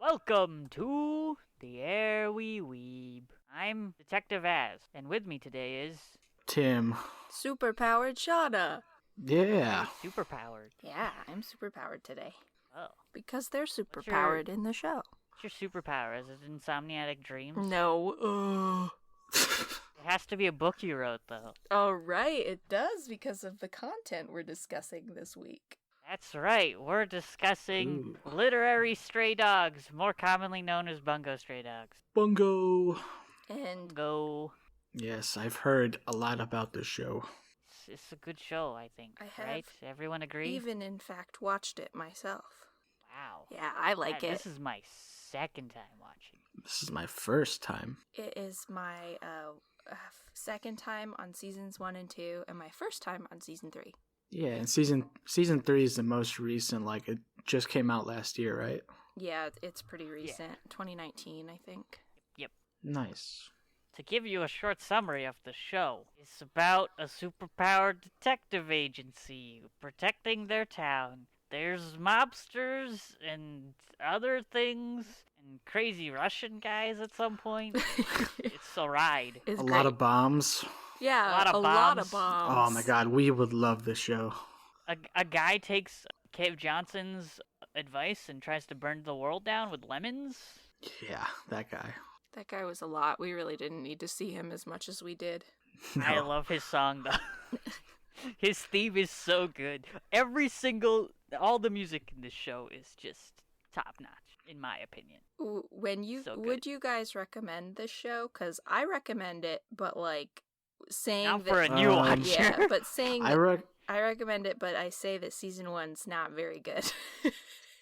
Welcome to the AIR We Weeb. I'm Detective Az, and with me today is Tim. Superpowered Shauna. Yeah. Superpowered. Yeah, I'm superpowered today. Oh. Because they're superpowered in the show. What's your superpower? Is it insomniatic dreams? No. It has to be a book you wrote, though. All right, it does because of the content we're discussing this week. That's right. We're discussing literary stray dogs, more commonly known as bungo stray dogs. Bungo. And Go. Yes, I've heard a lot about this show. It's a good show, I think. I have right? Everyone agree? even, in fact, watched it myself. Wow. Yeah, I like it. This is my second time watching. This is my first time. It is my second time on seasons 1 and 2, and my first time on season 3. Yeah, and season 3 is the most recent. Like, it just came out last year, right? Yeah, it's pretty recent. 2019, I think. Yep. Nice. To give you a short summary of the show, it's about a superpowered detective agency protecting their town. There's mobsters and other things and crazy Russian guys at some point. It's a ride. It's a great. lot of bombs. Yeah, a lot of bombs. bombs. Oh my god, we would love this show. A guy takes Cave Johnson's advice and tries to burn the world down with lemons. Yeah, that guy. That guy was a lot. We really didn't need to see him as much as we did. I love his song, though. His theme is so good. All the music in this show is just top notch, in my opinion. Would you guys recommend this show? Because I recommend it, but like saying Not that, for a new watcher. yeah, but saying I recommend it, but I say that season 1's not very good.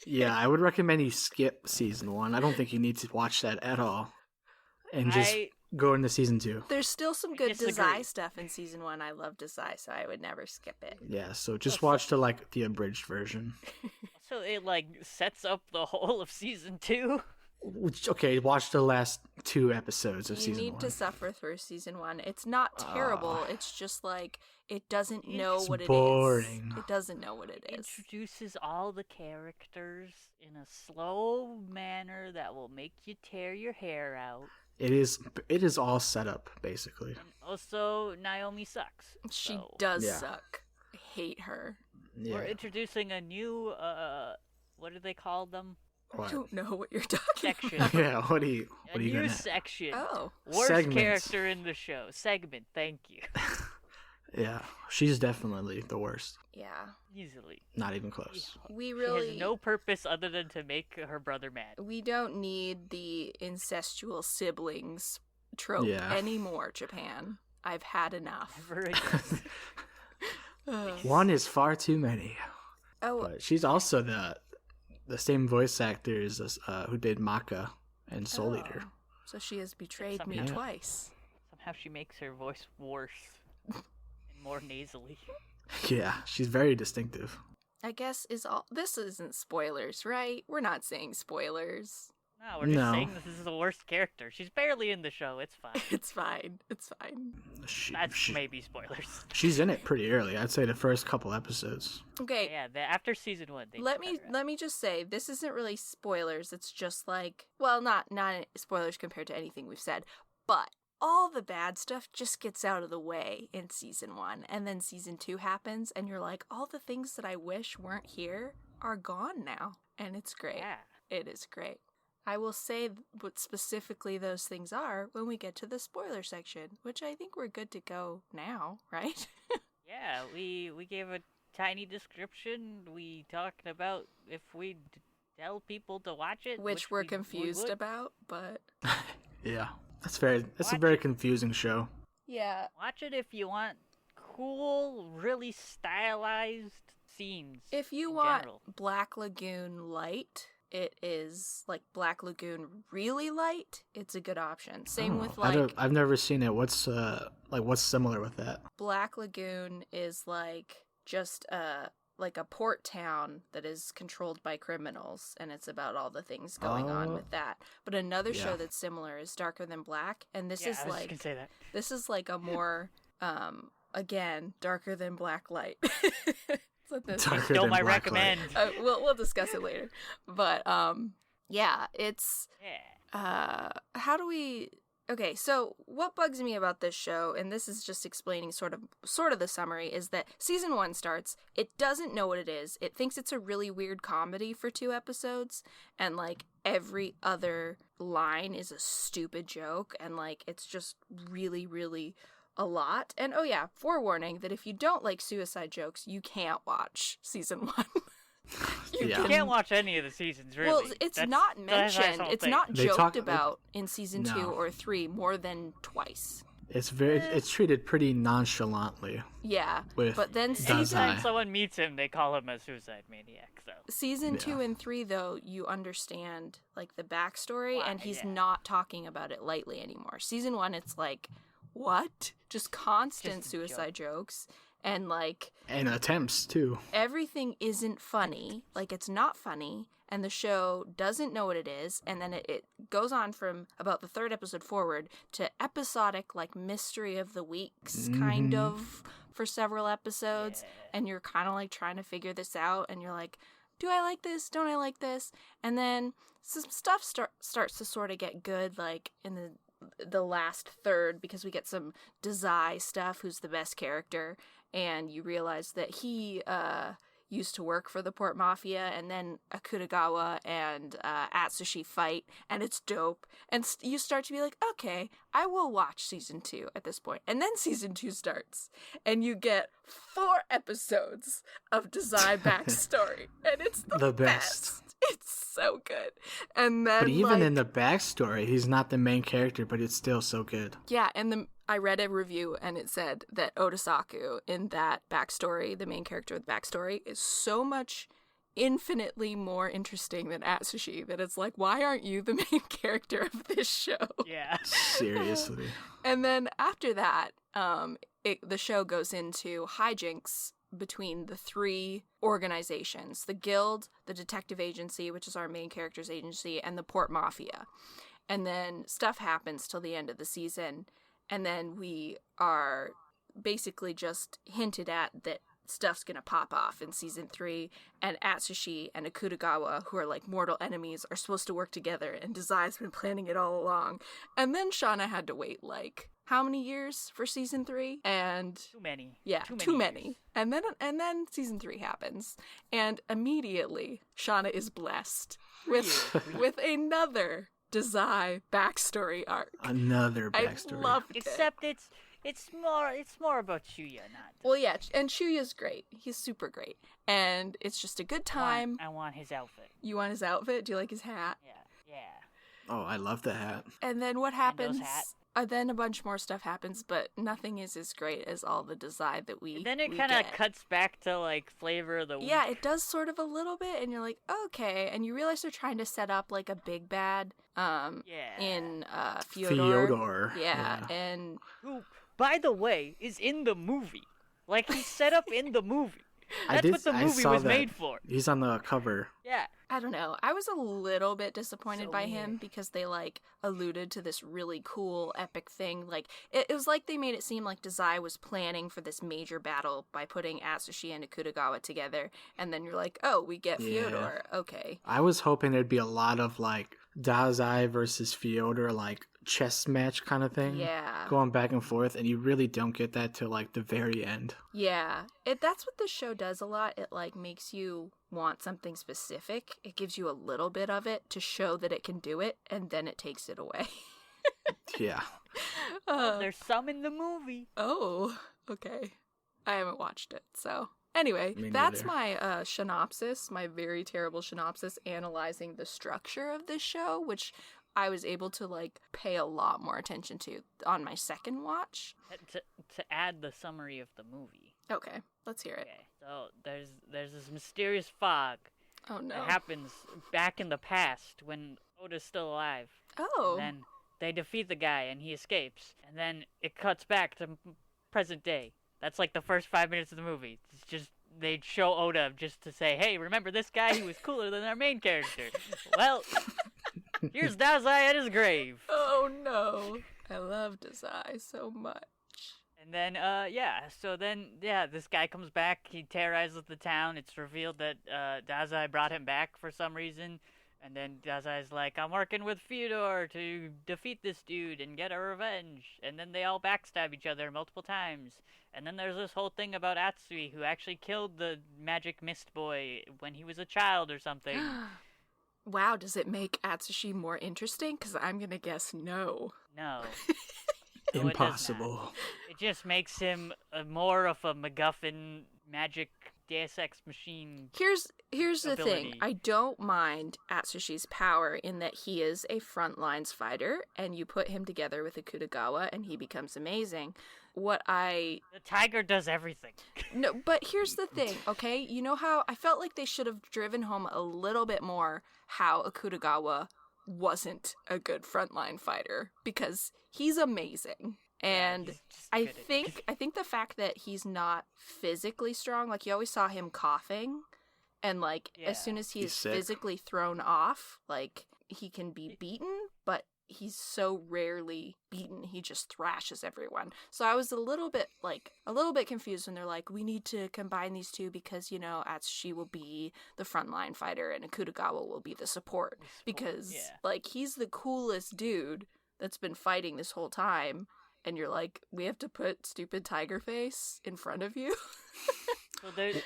Yeah, I would recommend you skip season 1. I don't think you need to watch that at all. And just go into season 2. There's still some good disagree. Dazai stuff in season 1. I love Dazai, so I would never skip it. Yeah, so just watch the abridged version. So it sets up the whole of season 2. Okay, watch the last 2 episodes of season 1. You need to suffer through season 1. It's not terrible. It's just like it doesn't know It's what it is. boring. It doesn't know what it is. Introduces all the characters in a slow manner that will make you tear your hair out. It is all set up, basically. And also, Naomi sucks. She so does Yeah. suck. I hate her. Yeah. We're introducing a new, what do they call them? What? I don't know what you're talking Section. about. Yeah, what are you A new gonna... section. Oh. Worst Segments. character in the show. Segment, thank you. Yeah, she's definitely the worst. Yeah. Easily. Not even close. We She really has no purpose other than to make her brother mad. we don't need the incestual siblings trope Yeah. anymore, Japan. I've had enough. Never again. One is far too many. Oh, But she's also the same voice actors as, who did Maka and Soul Eater. so she has betrayed me Somehow. twice. Somehow she makes her voice worse. And more nasally. Yeah, she's very distinctive. I guess this isn't spoilers, right? We're not saying spoilers. No, we're just No. saying this is the worst character. She's barely in the show. It's fine. It's fine. It's fine. That's maybe spoilers. She's in it pretty early. I'd say the first couple episodes. Okay. Yeah, after season 1, they Let me just say this isn't really spoilers. It's just like, well, not spoilers compared to anything we've said, but all the bad stuff just gets out of the way in season 1, and then season 2 happens, and you're like, all the things that I wish weren't here are gone now, and it's great. Yeah. It is great. I will say what specifically those things are when we get to the spoiler section, which I think we're good to go now, right? Yeah, we gave a tiny description. We talked about if we tell people to watch it, which we're we confused would. about, but Yeah, that's a very confusing show. yeah. Watch it if you want cool, really stylized scenes. If you in want general. Black Lagoon light, it is like Black Lagoon really light. It's a good option. Same with I've never seen it. What's similar with that? Black Lagoon is like just like a port town that is controlled by criminals, and it's about all the things going on with that. But another show that's similar is Darker Than Black, and this is I was like just gonna say that. this is like a more again, Darker Than Black light. It's Darker Still than my Blacklight. recommend. We'll discuss it later. But yeah, it's how do we? Okay, so what bugs me about this show, and this is just explaining sort of the summary, is that season 1 starts. It doesn't know what it is. It thinks it's a really weird comedy for 2 episodes, and like every other line is a stupid joke, and like it's just really, really a lot. And oh yeah, forewarning that if you don't like suicide jokes, you can't watch season 1. You can't watch any of the seasons, really. Well, it's not mentioned. It's not joked about in season 2 No. or 3 more than twice. It's treated pretty nonchalantly. Yeah, With but then Dazai. Anytime someone meets him, they call him a suicide maniac. So season 2 and 3, though, you understand like the backstory, Why, and he's yeah. not talking about it lightly anymore. Season 1, it's like, what? Just constant Just a suicide jokes. And like attempts too. everything isn't funny, like it's not funny, and the show doesn't know what it is, and then it goes on from about the 3rd episode forward to episodic, like mystery of the weeks kind of for several episodes, and you're kind of like trying to figure this out, and you're like, do I like this? Don't I like this? And then some stuff starts to sort of get good, like in the last third, because we get some Dazai stuff, who's the best character, and you realize that he used to work for the Port Mafia, and then Akutagawa and Atsushi fight, and it's dope. And you start to be like, okay, I will watch season 2 at this point. And then season 2 starts, and you get 4 episodes of Dazai backstory, and it's the best. It's so good. And then, But even in the backstory, he's not the main character, but it's still so good. yeah, and I read a review, and it said that Otasaku in that backstory, the main character of the backstory, is so much infinitely more interesting than Atsushi that it's like, why aren't you the main character of this show? yeah. Seriously. And then after that, the show goes into hijinks between the 3 organizations: the Guild, the Detective Agency, which is our main character's agency, and the Port Mafia. And then stuff happens till the end of the season, and then we are basically just hinted at that stuff's gonna pop off in season 3, and Atsushi and Akutagawa, who are like mortal enemies, are supposed to work together, and Dazai's been planning it all along. And then Shauna had to wait like how many years for season 3? And Too many. yeah, Too many. years. And then season 3 happens, and immediately Shauna is blessed with another Dazai backstory arc. Another backstory. I loved it. Except it's more about Shuya, not. Well, yeah, and Shuya's great. He's super great, and it's just a good time. I want his outfit. You want his outfit? Do you like his hat? Yeah. Oh, I love the hat. And then what happens? hat. Then a bunch more stuff happens, but nothing is as great as all the Dazai that we. And then it we kind of get. cuts back to like flavor of the week. Yeah, it does sort of a little bit, and you're like, okay, and you realize they're trying to set up like a big bad, in Fyodor. Yeah, and Who, by the way, is in the movie. Like he's set up in the movie. That's what the I movie saw was that. made for. He's on the cover. Yeah. I don't know. I was a little bit disappointed So by him weird. because they like alluded to this really cool epic thing. Like it was like they made it seem like Dazai was planning for this major battle by putting Atsushi and Akutagawa together, and then you're like, oh, we get Yeah. Fyodor. Okay. I was hoping there'd be a lot of like Dazai versus Fyodor, like chess match kind of thing. Yeah. Going back and forth, and you really don't get that till like the very end. Yeah. That's what this show does a lot. It like makes you want something specific. It gives you a little bit of it to show that it can do it, and then it takes it away. Yeah. There's some in the movie. Oh, okay. I haven't watched it, so. Anyway, Me that's neither. my synopsis, my very terrible synopsis, analyzing the structure of this show, which I was able to, like, pay a lot more attention to on my second watch. To add the summary of the movie. Okay, let's hear it. Okay, so there's this mysterious fog Oh, no. that happens back in the past when Oda's still alive. Oh. And then they defeat the guy and he escapes. And then it cuts back to present day. That's like the first 5 minutes of the movie. It's just they show Oda just to say, hey, remember this guy? He was cooler than our main character. Well, here's Dazai at his grave. Oh, no. I love Dazai so much. then, this guy comes back. He terrorizes the town. It's revealed that Dazai brought him back for some reason. And then Dazai's like, I'm working with Fyodor to defeat this dude and get a revenge. And then they all backstab each other multiple times. And then there's this whole thing about Atsui, who actually killed the magic mist boy when he was a child or something. Wow, does it make Atsushi more interesting? Because I'm going to guess no. No. Impossible. It just makes him more of a MacGuffin magic Deus Ex Machine. Here's the ability. thing. I don't mind Atsushi's power in that he is a front lines fighter, and you put him together with Akutagawa, and he becomes amazing. The tiger does everything. No, but here's the thing, okay? You know how I felt like they should have driven home a little bit more how Akutagawa wasn't a good frontline fighter, because he's amazing. And I think the fact that he's not physically strong, like you always saw him coughing, and like as soon as he's physically thrown off, like he can be beaten, but he's so rarely beaten, he just thrashes everyone. So I was a little bit confused when they're like, we need to combine these two because, you know, Atsushi will be the frontline fighter and Akutagawa will be the support. Because like he's the coolest dude that's been fighting this whole time. And you're like, we have to put stupid tiger face in front of you?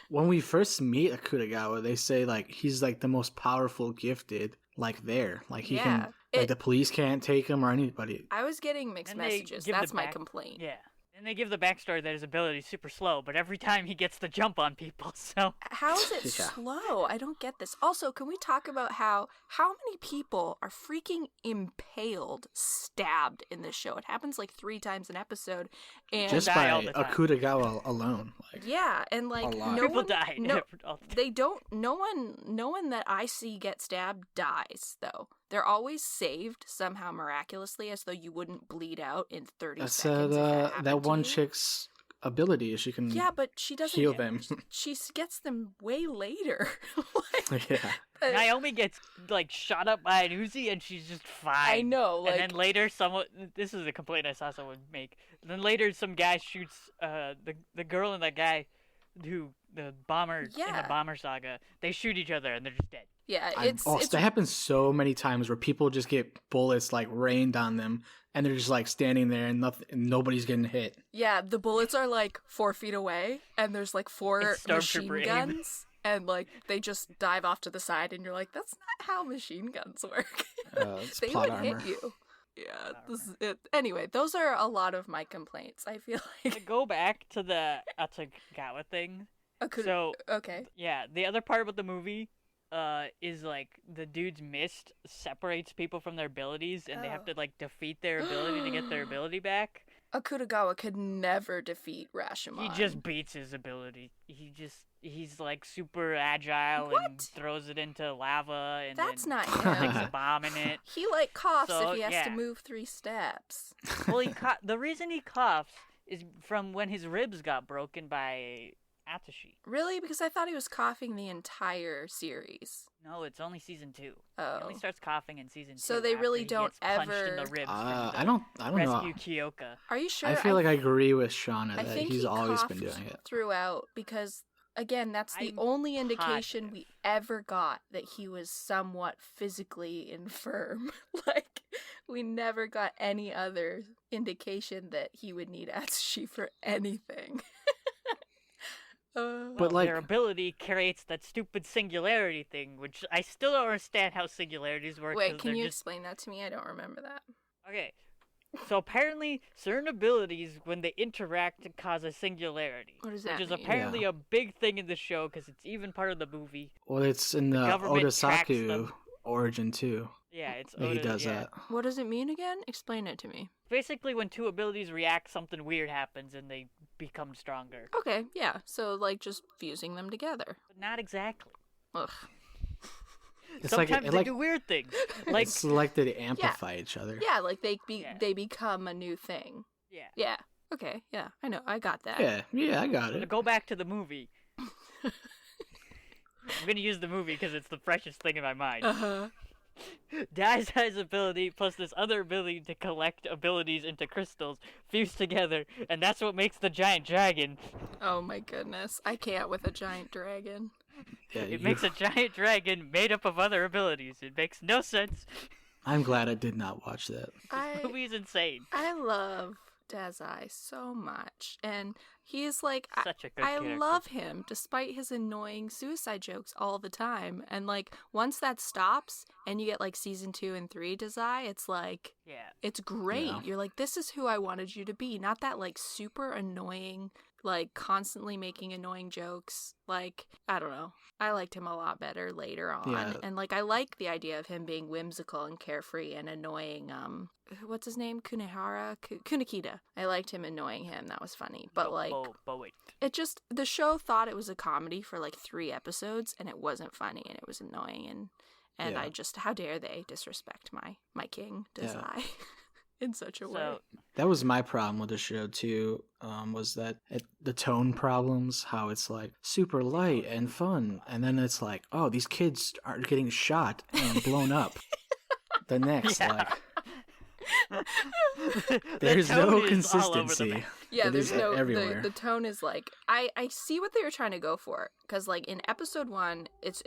When we first meet Akutagawa, they say, like, he's, like, the most powerful gifted, like, there. Like, he can, like, the police can't take him or anybody. I was getting mixed messages. That's my complaint. Yeah. And they give the backstory that his ability is super slow, but every time he gets the jump on people, so... How is it slow? I don't get this. Also, can we talk about how many people are freaking impaled, stabbed in this show? It happens like 3 times an episode, and... Just by Akutagawa alone. Like, yeah, and like, people die. They don't... No one that I see get stabbed dies, though. They're always saved somehow miraculously, as though you wouldn't bleed out in 30 seconds. That one chick's ability is she can but she doesn't heal them. She gets them way later. Naomi gets like shot up by an Uzi and she's just fine. I know. Like... And then later, this is a complaint I saw someone make. Then later, some guy shoots the girl and that guy who the bomber in the bomber saga. They shoot each other and they're just dead. Yeah, that happens so many times where people just get bullets like rained on them, and they're just like standing there and nobody's getting hit. Yeah, the bullets are like 4 feet away, and there's like 4 machine guns, and like they just dive off to the side, and you're like, that's not how machine guns work. They would hit you. Yeah, this is it. Anyway, those are a lot of my complaints. I feel like to go back to the Atsugawa thing. Okay. Yeah, the other part about the movie. Is like the dude's mist separates people from their abilities and they have to like defeat their ability to get their ability back. Akutagawa could never defeat Rashomon. He just beats his ability. He's like super agile and throws it into lava and that's then not him. Makes a bomb in it. He like coughs if he has to move 3 steps. Well, the reason he coughs is from when his ribs got broken by Atsushi. Really? Because I thought he was coughing the entire series. No, it's only season 2. Oh. He only starts coughing in season 2. So they really don't ever punched in the ribs I don't rescue know. Kyoka. Are you sure? I feel like I agree with Shauna that he's always been doing it throughout, because again, that's the only indication we ever got that he was somewhat physically infirm. Like, we never got any other indication that he would need Atsushi for anything. But like, their ability creates that stupid singularity thing, which I still don't understand how singularities work. Wait, can you explain that to me? I don't remember that. Okay, so apparently certain abilities, when they interact, cause a singularity. What does that mean? Which is mean? apparently a big thing in the show, because it's even part of the movie. Well, it's in the Odasaku origin too. Yeah, it's Oda, he does that. What does it mean again? Explain it to me. Basically, when 2 abilities react, something weird happens and they become stronger. Okay, yeah. So, like, just fusing them together. But not exactly. Ugh. Sometimes they do weird things. Like, it's like they amplify each other. Yeah, like they become a new thing. Yeah. Yeah. Okay, yeah. I know. I got that. Yeah, I got it. To go back to the movie. I'm going to use the movie because it's the freshest thing in my mind. Uh-huh. Dazai's ability plus this other ability to collect abilities into crystals fused together, and that's what makes the giant dragon. Oh my goodness. I can't with a giant dragon. Yeah, It makes a giant dragon made up of other abilities. It makes no sense. I'm glad I did not watch that. This movie is insane. I love Dazai so much, and he's like, Such a good character. love him despite his annoying suicide jokes all the time. And like once that stops and you get like season 2 and 3 Dazai, it's like, yeah, it's great. Yeah. You're like, this is who I wanted you to be, not that like super annoying, like constantly making annoying jokes. Like, I don't know, I liked him a lot better later on. Yeah. And like I like the idea of him being whimsical and carefree and annoying. What's his name? Kunikita. I liked him annoying him. That was funny. But like, but wait. it just, the show thought it was a comedy for like 3 episodes, and it wasn't funny, and it was annoying, and Yeah. I just, how dare they disrespect my king Dazai in such a way. That was my problem with the show too. Was that the tone problems? How it's like super light and fun, and then it's like, oh, these kids are getting shot and blown up. The next, Yeah. like, there's no tone is all over the consistency. map. Yeah, It there's is no everywhere. the tone is like, I see what they were trying to go for, because like in episode 1 it's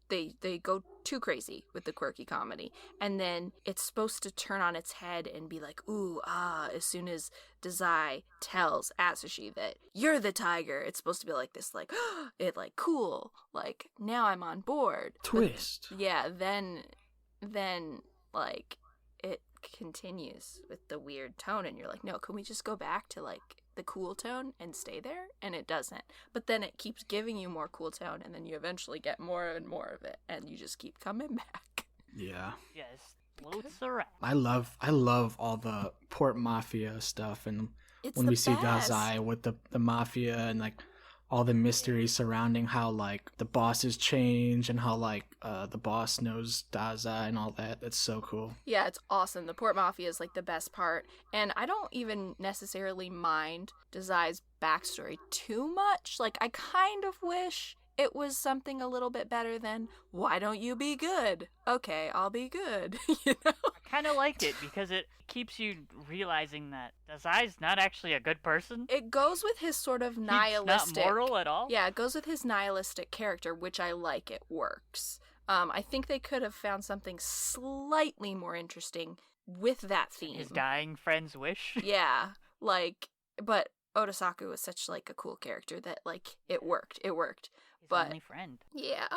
they go too crazy with the quirky comedy, and then it's supposed to turn on its head and be like, ooh, as soon as Dazai tells Atsushi that you're the tiger, it's supposed to be like this, like, it like, cool, like, now I'm on board. Twist. But, yeah, then like it continues with the weird tone, and you're like, no, can we just go back to like the cool tone and stay there? And it doesn't. But then it keeps giving you more cool tone, and then you eventually get more and more of it, and you just keep coming back. Yeah. Yes, floats around. I love all the Port Mafia stuff, and It's when the we see best. Dazai with the Mafia and like all the mystery surrounding how like the bosses change and how like the boss knows Dazai and all that. It's so cool. Yeah, it's awesome. The Port Mafia is like the best part, and I don't even necessarily mind Dazai's backstory too much. Like, I kind of wish it was something a little bit better than, why don't you be good? Okay, I'll be good. You know? I kind of like it because it keeps you realizing that Dazai's not actually a good person. It goes with his sort of He's nihilistic. not moral at all. Yeah, it goes with his nihilistic character, which I like. It works. I think they could have found something slightly more interesting with that theme. His dying friend's wish. Yeah, like, but Otasaku was such like a cool character that like it worked. It worked. His But only friend. yeah,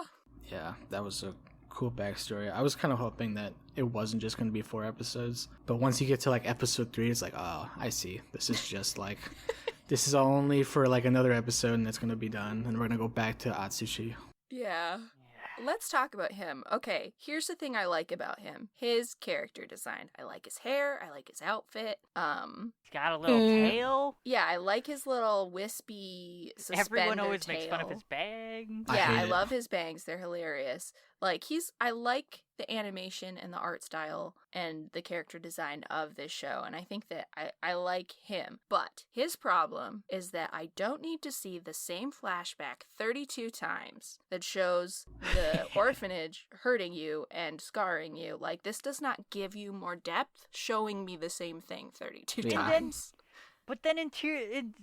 Yeah, that was a cool backstory. I was kind of hoping that it wasn't just going to be 4 episodes, but once you get to like episode 3, it's like, oh, I see. This is just like, this is only for like another episode, and it's going to be done, and we're going to go back to Atsushi. yeah. Let's talk about him. Okay, here's the thing I like about him. His character design. I like his hair, I like his outfit. He's got a little tail. Yeah, I like his little wispy suspender Everyone always tail. makes fun of his bangs. I Yeah, hate I it. love his bangs. They're hilarious. Like, I like the animation and the art style and the character design of this show, and I think that I like him. But his problem is that I don't need to see the same flashback 32 times that shows the orphanage hurting you and scarring you. Like, this does not give you more depth showing me the same thing 32 Yeah. times. But then in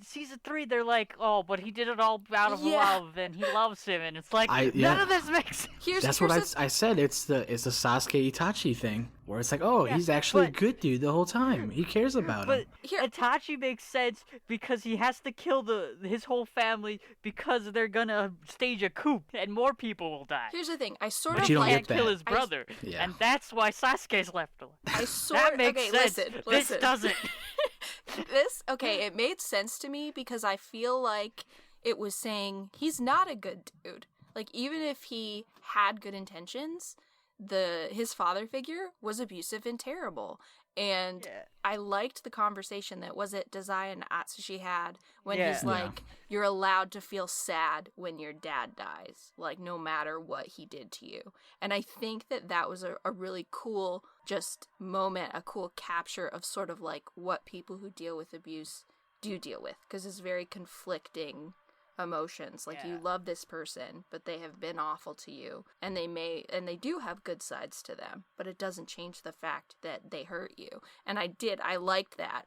season 3, they're like, oh, but he did it all out of Yeah. love, and he loves him, and it's like, Yeah. none of this makes sense. That's what I said. It's the Sasuke Itachi thing, where it's like, oh, Yeah, he's actually a but- good dude the whole time. He cares about But him. Here- Itachi makes sense because he has to kill his whole family because they're gonna stage a coup and more people will die. Here's the thing. I sort But of you don't like Can't get kill that. his brother, Yeah. and that's why Sasuke's left alive. I sort That makes okay, sense. listen. This doesn't. It made sense to me because I feel like it was saying he's not a good dude. Like, even if he had good intentions, his father figure was abusive and terrible. And Yeah. I liked the conversation that was it Dazai and Atsushi had when Yeah. he's Yeah. like, you're allowed to feel sad when your dad dies, like, no matter what he did to you. And I think that was a really cool just moment, a cool capture of sort of like what people who deal with abuse do deal with, because it's very conflicting emotions. Like, you love this person, but they have been awful to you, and they do have good sides to them, but it doesn't change the fact that they hurt you. And I liked that.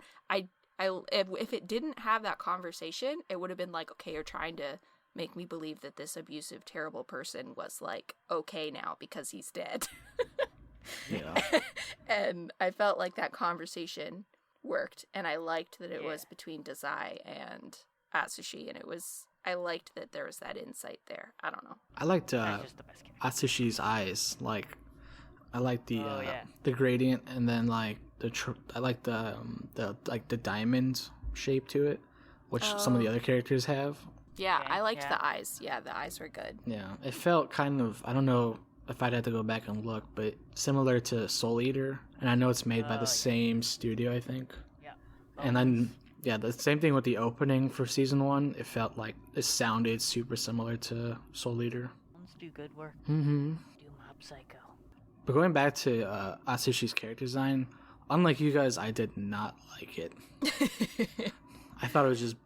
If it didn't have that conversation, it would have been like, okay, you're trying to make me believe that this abusive, terrible person was, like, okay now because he's dead. Yeah. And I felt like that conversation worked, and I liked that it was between Dazai and Atsushi, and I liked that there was that insight there. I don't know. I liked Just the best character. Atsushi's eyes. Like, I like the the gradient, and then like I like the diamond shape to it, which some of the other characters have. Yeah, Okay, I liked yeah. the eyes. Yeah, the eyes were good. Yeah, it felt kind of, I don't know if I'd have to go back and look, but similar to Soul Eater, and I know it's made by the same studio, I think. Yeah. And then the same thing with the opening for season 1. It felt like it sounded super similar to Soul Eater. Let's do good work. Mm-hmm. Do Mob Psycho. But going back to Atsushi's character design, unlike you guys, I did not like it. I thought it was just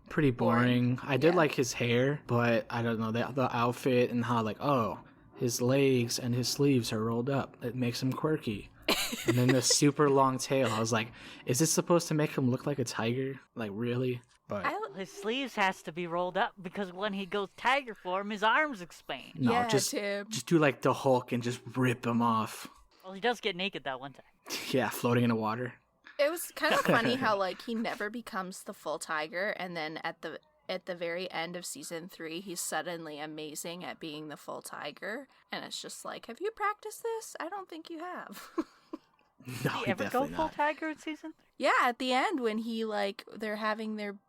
pretty boring. I did like his hair, but I don't know, the outfit and how, like, oh, his legs and his sleeves are rolled up. It makes him quirky. And then the super long tail. I was like, is this supposed to make him look like a tiger? Like, really? But His sleeves has to be rolled up because when he goes tiger form, his arms expand. no, Yeah, just Tim. do like the Hulk and just rip him off. Well, he does get naked that one time. Yeah, floating in the water. It was kind of funny how, like, he never becomes the full tiger, and then at the very end of season 3, he's suddenly amazing at being the full tiger, and it's just like, have you practiced this? I don't think you have. No, Did he ever go definitely full not. tiger in season 3? Yeah, at the end when he, like,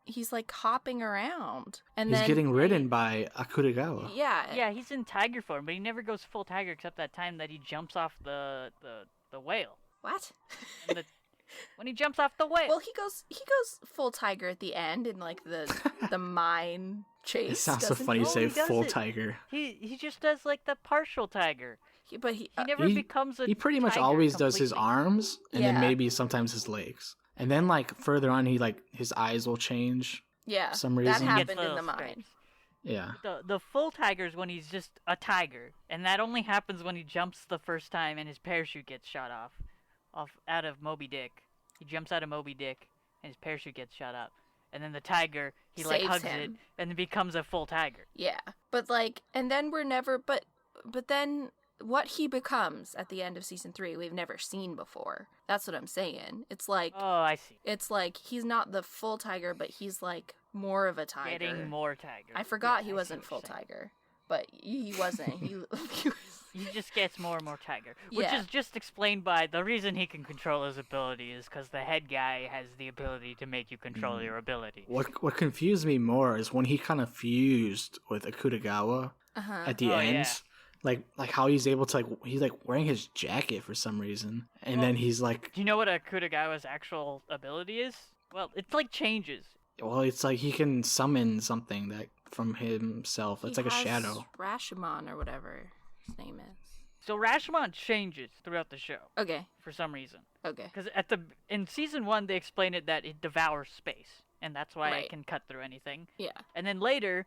he's like hopping around, and He's then getting ridden by Akutagawa. Yeah, he's in tiger form, but he never goes full tiger except that time that he jumps off the whale. What? And when he jumps off the whale. Well, he goes full tiger at the end in, like, the mine chase. It sounds so doesn't funny he? to say he does full it. tiger. He just does like the partial tiger. But he He never becomes a He pretty much tiger always does his completely. arms, and then Yeah. maybe sometimes his legs. And then, like, further on, his eyes will change. yeah, some that reason. He gets happened in the little mine. stripes. Yeah. The full tiger is when he's just a tiger, and that only happens when he jumps the first time and his parachute gets shot off out of Moby Dick. He jumps out of Moby Dick and his parachute gets shot up, and then the tiger he like Saves hugs him. it and then becomes a full tiger. Yeah, but like, and then we're never, but then what he becomes at the end of season 3, we've never seen before. That's what I'm saying. It's like, Oh, I see. it's like he's not the full tiger, but he's like more of a tiger. Getting more tiger. I forgot Yeah, he I see wasn't what full you're saying. tiger, but he wasn't. He was. He just gets more and more tiger, which Yeah. is just explained by the reason he can control his ability is because the head guy has the ability to make you control your ability. What confused me more is when he kind of fused with Akutagawa Uh-huh. at the Oh, end. yeah. Like how he's able to, like, he's like wearing his jacket for some reason, and then he's like, Do you know what Akutagawa's actual ability is? Well, it's like changes. well, it's like he can summon something that from himself. It's He like a has shadow. Rashomon or whatever his name is. So Rashomon changes throughout the show Okay. for some reason. Okay. Because in season 1 they explain it that it devours space, and that's why Right. it can cut through anything. Yeah. And then later,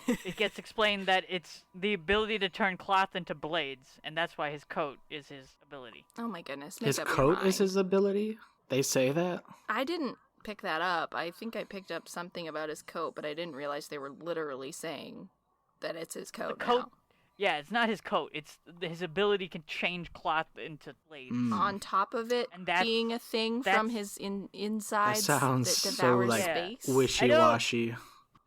it gets explained that it's the ability to turn cloth into blades, and that's why his coat is his ability. Oh my goodness. Make His up your coat is mind. his ability. They say that. I didn't pick that up. I think I picked up something about his coat, but I didn't realize they were literally saying that it's his coat. The coat, now. yeah, it's not his coat. It's his ability can change cloth into blades. Mm. On top of it And that's- being a thing that's- from his insides sounds that so, devours like, space. Wishy-washy.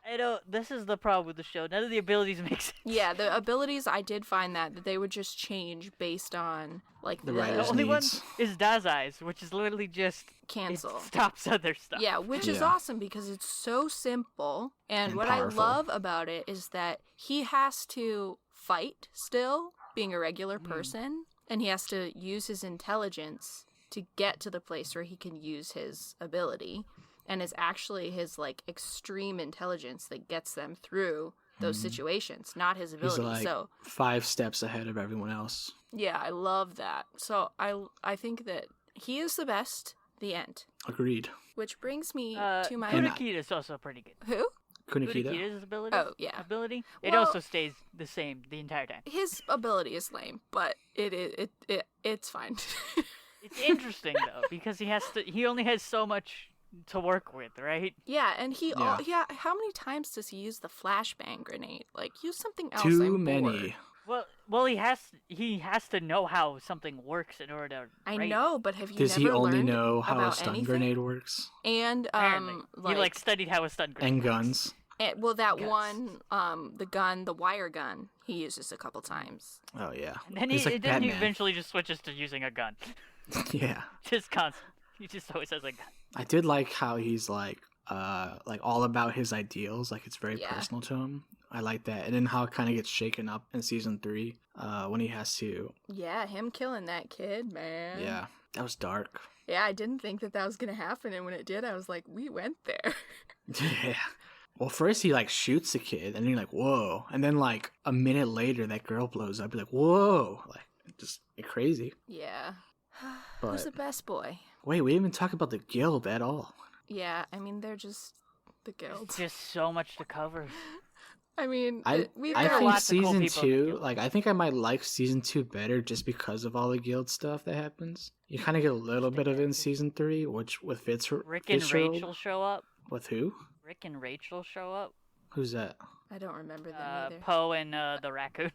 I don't. This is the problem with the show. None of the abilities make sense. Yeah, the abilities, I did find that they would just change based on, like, The The writers' only one needs. is Dazai's, which is literally just cancel. It stops other stuff. Yeah, which is Yeah. awesome because it's so simple. And, And what powerful. I love about it is that he has to fight still, being a regular person, and he has to use his intelligence to get to the place where he can use his ability. And it's actually his, like, extreme intelligence that gets them through those situations, not his He's ability. like So, 5 steps ahead of everyone else. yeah, I love that. So I think that he is the best. The end. Agreed. Which brings me Uh, to my... And Kunikita is also pretty good. Who? Kunikita. Kunikita's ability. Oh, yeah. It Well- also stays the same the entire time. His ability is lame, but it's fine. It's interesting though because he only has so much to work with, right? Yeah, and Yeah. how many times does he use the flashbang grenade? Like, use something else. Too I'm many. bored. Well, he has to know how something works in order to. I write know, but have you Does never he only learned know how a about stun anything? grenade works? And Apparently. He studied how a stun grenade And works. guns? well, that Guns. one, the wire gun, he uses a couple times. Oh, yeah. And then He's like he Batman. eventually just switches to using a gun. Yeah. Just constant. He just always has a gun. I did like how he's like all about his ideals. Like, it's very Yeah. personal to him. I like that. And then how it kind of gets shaken up in season 3 when he has to. Yeah, him killing that kid, man. Yeah. That was dark. Yeah, I didn't think that was gonna happen, and when it did, I was like, we went there. Yeah. Well, first he like shoots the kid, and then you're like, whoa. And then like a minute later, that girl blows up. You're like, whoa. Like, just crazy. Yeah. But Who's the best boy? wait, we didn't even talk about the guild at all. Yeah, I mean, they're just the guild. It's just so much to cover. I mean, I we've there are think got lots of cool season people in the 2, guild. like I think I might like season 2 better just because of all the guild stuff that happens. You kind of get a little bit of it in season 3, which with Rick and Fitzgerald. Rachel show up. With who? Rick and Rachel show up. Who's that? I don't remember them either. Poe and the raccoon.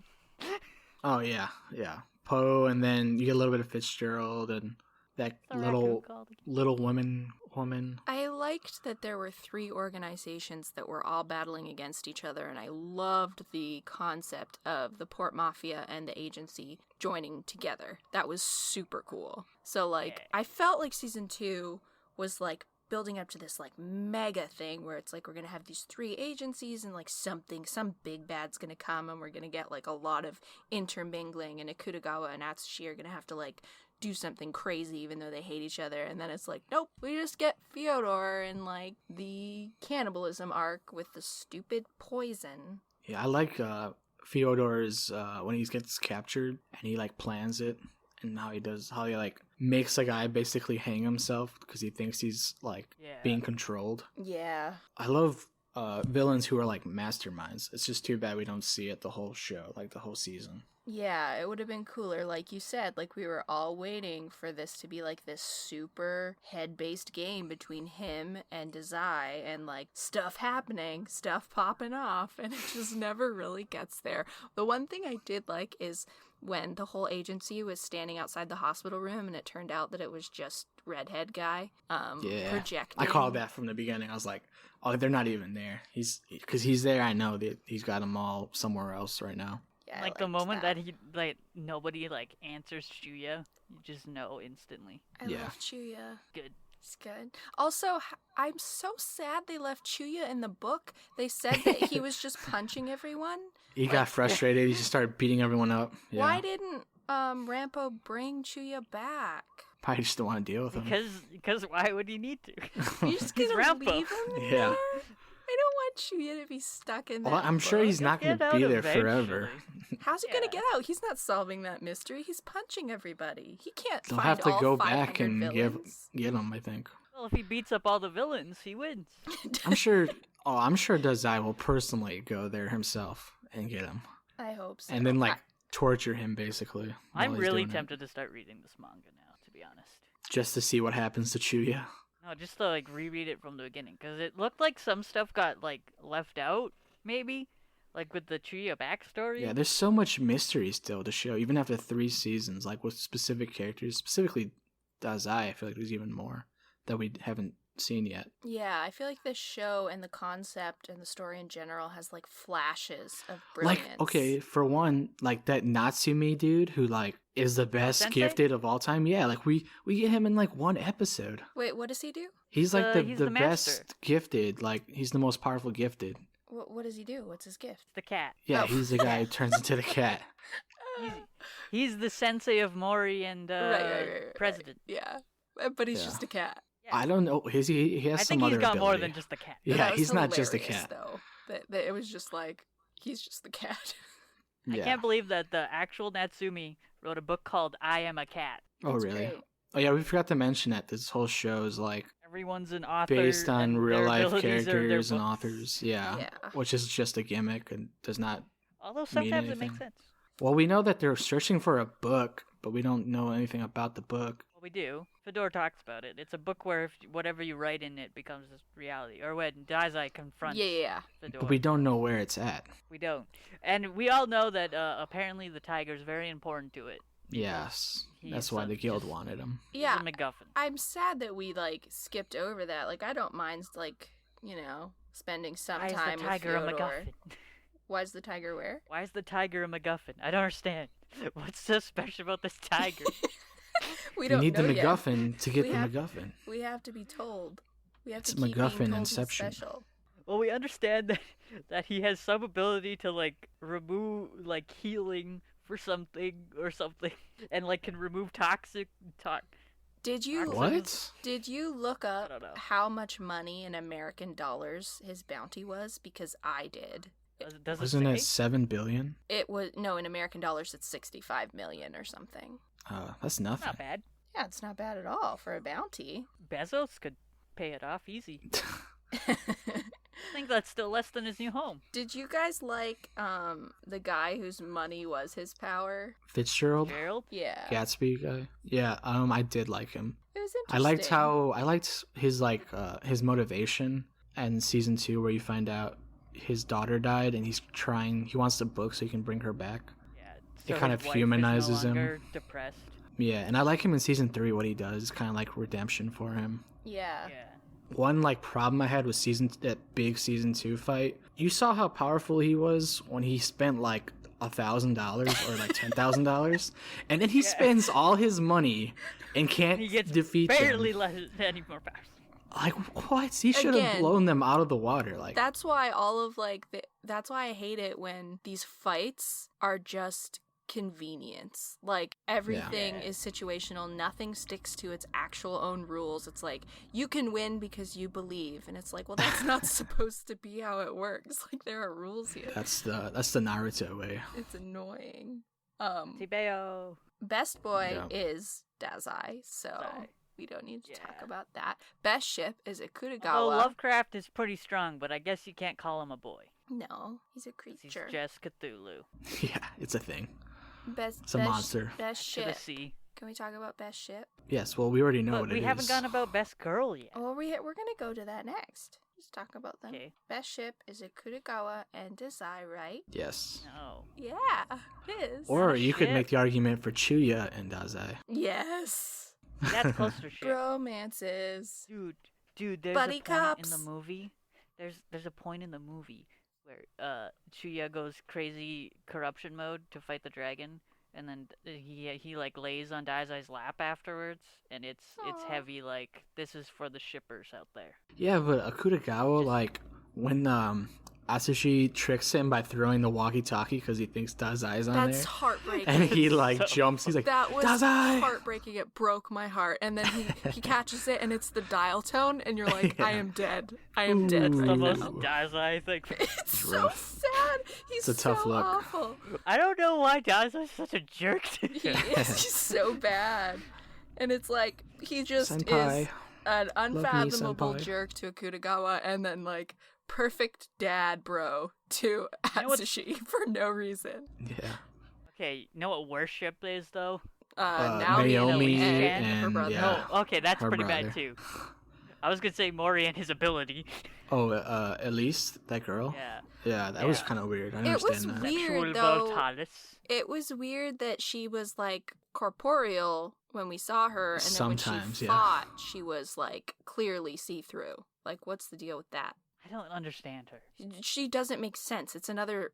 Oh yeah, yeah. Poe, and then you get a little bit of Fitzgerald and that The little raccoon called. little woman. I liked that there were 3 organizations that were all battling against each other, and I loved the concept of the Port Mafia and the agency joining together. That was super cool. So, like, Yeah. I felt like season 2 was, like, building up to this, like, mega thing where it's like we're gonna have these 3 agencies and, like, some big bad's gonna come and we're gonna get, like, a lot of intermingling, and Akutagawa and Atsushi are gonna have to, like, do something crazy even though they hate each other, and then it's like, nope, we just get Fyodor and like the cannibalism arc with the stupid poison. Yeah, I like Fyodor's when he gets captured and he like plans it, and how he like makes a guy basically hang himself because he thinks he's like Yeah. being controlled. Yeah. I love villains who are like masterminds. It's just too bad we don't see it the whole show, like the whole season. Yeah, it would have been cooler, like you said, like we were all waiting for this to be like this super head-based game between him and Dazai, and like stuff happening, stuff popping off, and it just never really gets there. The one thing I did like is when the whole agency was standing outside the hospital room and it turned out that it was just redhead guy Yeah, projecting. I called that from the beginning. I was like, oh, they're not even there. Because he's there. I know that he's got them all somewhere else right now. Yeah, I Like the liked moment that he nobody answers Chuya, you just know instantly. I Yeah. love Chuya. Good. It's good. Also, I'm so sad they left Chuya in the book. They said that he was just punching everyone. He got frustrated. He just started beating everyone up. Yeah. Why didn't Rampo bring Chuya back? Probably just don't want to deal with him. Because why would he need to? You just He's gonna Rampo. leave him in Yeah. there? I don't want Chuya to be stuck in that Well, I'm sure book. he's not going Get to be out there forever. eventually. How's he gonna Yeah. get out? He's not solving that mystery. He's punching everybody. He can't They'll find have to all go 500 back and villains. get him, I think. Well, if he beats up all the villains, he wins. I'm sure Dazai will personally go there himself and get him. I hope so. And then, torture him, basically. while I'm he's really doing it. tempted to start reading this manga now, to be honest. Just to see what happens to Chuya. No, just to reread it from the beginning, because it looked like some stuff got left out, maybe, with the Chuya backstory. Yeah, there's so much mystery still to show, even after 3 seasons, with specific characters, specifically Dazai. I feel like there's even more that we haven't seen yet. Yeah, I feel like this show and the concept and the story in general has flashes of brilliance. Okay, for one, that Natsumi dude who is the best Sensei? gifted of all time. Yeah, we get him in one episode. Wait, what does he do? He's he's the the master. best gifted. He's the most powerful gifted. What does he do? What's his gift? The cat. Yeah, Oh. he's the guy who turns into the cat. He's the sensei of Mori and Right. President. Yeah, but he's Yeah. just a cat. Yeah. I don't know. He has I some think other he's got more ability. than just the cat. But Yeah, that was he's not just a hilarious, cat. though. That it was just he's just the cat. Yeah. I can't believe that the actual Natsumi wrote a book called I Am a Cat. Oh, It's really? great. Oh yeah, we forgot to mention that this whole show is like Everyone's an author. based on and real their life abilities are their characters and books. authors. Yeah, Yeah. which is just a gimmick and does not. Although sometimes it anything. makes sense. Well, we know that they're searching for a book, but we don't know anything about the book. Well, we do. Fedor talks about it. It's a book where if whatever you write in it becomes reality. Or when Dazai confronts Yeah. Fedor. But we don't know where it's at. We don't. And we all know that apparently the tiger is very important to it. Yes, He that's is why the guild just- wanted him. He's Yeah. a MacGuffin. I'm sad that we like skipped over that. Like I don't mind like, spending some Why is time the tiger a with Fyodor. MacGuffin? Why is the tiger where? Why is the tiger a MacGuffin? I don't understand. What's so special about this tiger? We You don't need the know yet. MacGuffin to get We the have- MacGuffin. We have to be told. We have It's to keep being MacGuffin told he's Inception. special. Well, we understand that he has some ability to like remove like healing for something or something, and like can remove toxic. Did you What? Did you look I up don't know. how much money in American dollars his bounty was? Because I did. Does it Wasn't say? it 7 billion? It was no, in American dollars it's 65 million or something. That's nothing. Not bad. Yeah, it's not bad at all for a bounty. Bezos could pay it off easy. I think that's still less than his new home. Did you guys like the guy whose money was his power? Fitzgerald, Gerald? Yeah. Gatsby guy. Yeah, I did like him. It was I interesting. liked his his motivation in season 2 where you find out his daughter died and he wants the book so he can bring her back. Yeah. It kind his of wife humanizes is no him. longer depressed. Yeah, and I like him in season 3 what he does, kind of like redemption for him. Yeah. Yeah. One problem I had with that big season 2 fight. You saw how powerful he was when he spent like $1,000 or like $10,000, and then he spends all his money and can't He gets defeat barely them. less any more powers. Like what? He should have Again, blown them out of the water. Like That's why all of that's why I hate it when these fights are just convenience. Like everything Yeah. is situational. Nothing sticks to its actual own rules. It's like you can win because you believe, and it's like, well, that's not supposed to be how it works. Like there are rules here. that's the Naruto way. It's annoying. Tibeo. Best boy Yeah. is Dazai, so Dazai. we don't need to talk Yeah. about that. Best ship is Akutagawa. Although Lovecraft is pretty strong, but I guess you can't call him a boy. No, he's a 'Cause He's creature. just Cthulhu. Yeah, it's a thing. Best, a monster. Best To the ship. sea. Can we talk about best ship? Yes, well, we already know But what it we is. haven't gone about best girl yet. Well, we're gonna go to that next. Just talk about them. Okay. Best ship is Akutagawa and Dazai, right? Yes. No. Yeah, it is. Or a you could ship. make the argument for Chuya and Dazai. Yes. That's closer to shit. Romances. Dude, there's Buddy a point cops. in the movie. There's a point in the movie where Chuya goes crazy corruption mode to fight the dragon, and then he like lays on Dazai's lap afterwards, and it's Aw. heavy. Like this is for the shippers out there. Yeah, but Akutagawa, like, when Atsushi tricks him by throwing the walkie-talkie because he thinks Dazai's on That's there. heartbreaking. And he, like, So- jumps. He's like, That was Dazai! heartbreaking. It broke my heart. And then he catches it, and it's the dial tone, and you're like, I Yeah. am dead. I am dead Ooh. right The now. most Dazai thing. It's so rough. sad. He's It's a tough so look. awful. I don't know why Dazai's such a jerk to He him. is. He's so bad. And it's like, he just Senpai. is an me, unfathomable senpai. jerk to Akutagawa, and then, like, perfect dad bro to You know what's- Atsushi for no reason. Yeah. Okay, you know what worst ship is though? Naomi and her and, brother. yeah. Oh, okay, that's her pretty brother. bad too. I was gonna say Mori and his ability. Oh, at least that girl? Yeah. Yeah, that was Yeah. kind of weird. I It was understand that. weird. Sexual though. brutalis. It was weird that she was like corporeal when we saw her, and then when Sometimes, she yeah. fought, she was like clearly see through. Like, what's the deal with that? I don't understand her. She doesn't make sense. It's another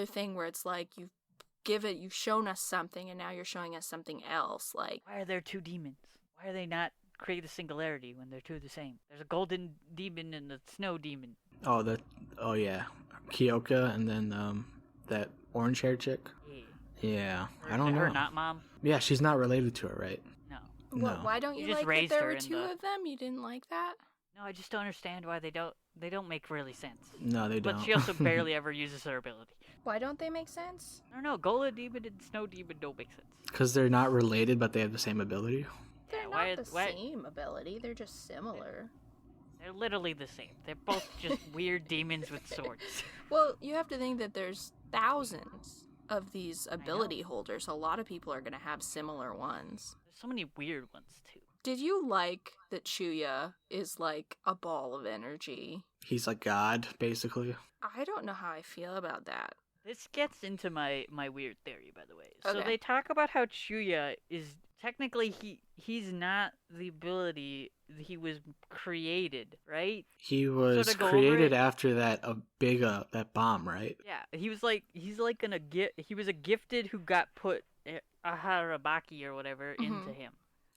thing where it's like you've shown us something, and now you're showing us something else. Like, Why are there two demons? Why are they not create a singularity when they're two the same? There's a golden demon and a snow demon. Oh yeah, Kyoka, and then that orange hair chick. Yeah. Yeah, Her, I don't know. Her not mom? Yeah, she's not related to her, right? No. No. why don't You you just like that raised there her were in two the- of them? You didn't like that? No, I just don't understand why they don't make really sense. No, they don't. But she also barely ever uses her ability. Why don't they make sense? I don't know, golden demon and snow demon don't make sense. Because they're not related, but they have the same ability. They're not the same ability. They're just similar. They're literally the same. They're both just weird demons with swords. Well, you have to think that there's thousands of these ability holders. A lot of people are going to have similar ones. There's so many weird ones, too. Did you like that Chuya is like a ball of energy? He's like God, basically. I don't know how I feel about that. This gets into my weird theory, by the way. Okay. So they talk about how Chuya is technically he's not the ability, he was created, right? He was So to go over created it- after that that bomb, right? Yeah, he was a gifted who got put a harabaki or whatever into him.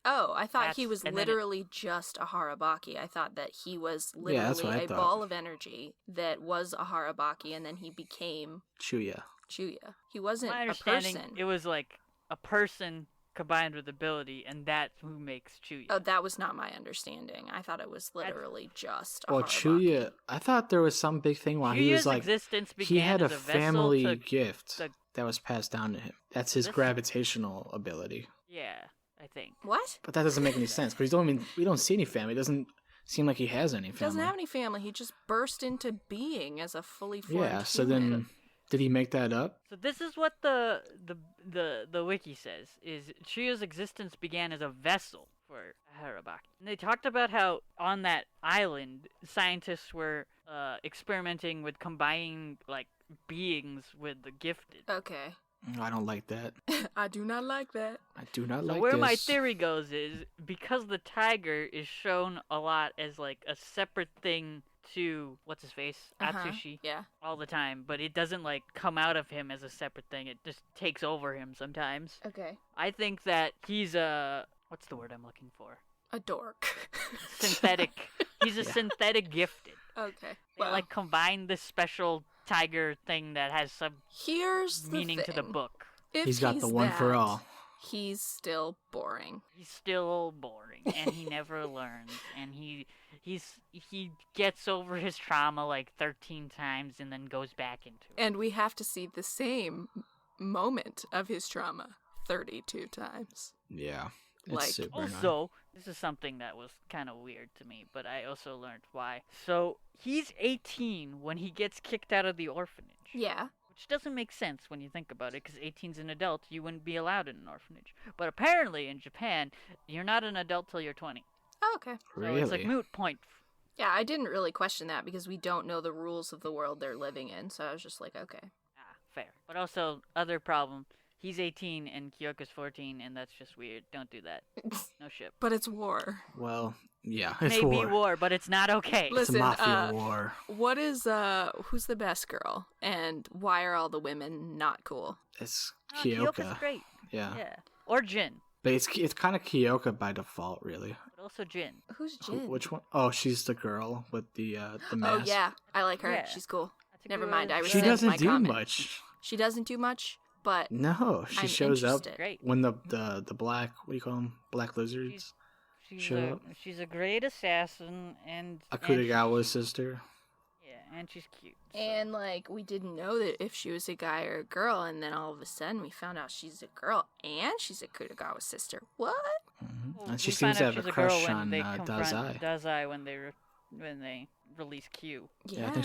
Oh, I thought he was And then literally just a Harabaki. I thought that he was Yeah, that's what literally I a thought. ball of energy that was a Harabaki, and then he became Chuya. Chuya. He wasn't My a understanding, person. it was like a person combined with ability, and that's who makes Chuya. Oh, that was not my understanding. I thought it was literally just a Well, Harabaki. Chuya, I thought there was some big thing while he was Chuya's like, existence began he had a as a vessel family to- gift to- that was passed down to him. That's his This- gravitational ability. Yeah, I think. What? But that doesn't make any sense because we don't see any family. It doesn't seem like he has any He family. doesn't have any family. He just burst into being as a fully formed Yeah, so human. then did he make that up? So this is what the wiki says, is Chuya's existence began as a vessel for Harabaki. And they talked about how on that island, scientists were experimenting with combining like beings with the gifted. Okay. I don't like that. I do not like that. I do not So like where this. my theory goes is because the tiger is shown a lot as like a separate thing to what's his face, Atsushi, Yeah. all the time, but it doesn't like come out of him as a separate thing. It just takes over him sometimes. Okay. I think that he's a what's the word I'm looking for? A dork. Synthetic. He's a synthetic gifted. Okay. They like combine this special tiger thing that has some here's the meaning to the thing. book. If He's got the one for that, all. He's still boring. He's still boring and he never learns and he gets over his trauma like 13 times and then goes back into it. And we have to see the same moment of his trauma 32 times. Yeah. It's Like, super annoying. Also, this is something that was kind of weird to me, but I also learned why. So, he's 18 when he gets kicked out of the orphanage. Yeah. Which doesn't make sense when you think about it, because 18's an adult, you wouldn't be allowed in an orphanage. But apparently, in Japan, you're not an adult till you're 20. Oh, okay. So Really? it's like moot point. Yeah, I didn't really question that because we don't know the rules of the world they're living in, so I was just like, okay. Fair. But also, other problem, he's 18 and Kyoko's 14, and that's just weird. Don't do that. No ship. But it's war. Well, yeah, it's Maybe war. But it's not okay. It's a Listen, mafia war. What is, who's the best girl? And why are all the women not cool? It's Kyoko's Kyoka. great. Yeah. Yeah. Or Jin. But it's kind of Kyoka by default, really. But also Jin. Who's Jin? Which one? Oh, she's the girl with the Oh, mask. yeah. I like her. Yeah. She's cool. That's a Never good mind. I one. She rescind doesn't my do comment. much. She doesn't do much, but No, she I'm shows up interested. Great. when the black, what do you call them? Black lizards. Show up. She's a great assassin and Akutagawa's sister. Yeah, and she's cute. so- And, like, we didn't know that if she was a guy or a girl, and then all of a sudden we found out she's a girl, and she's a Kutagawa's sister. What? Well, And she we seems find to out have a she's girl crush when on they confront Dazai. Dazai when they release Q. Yeah, I think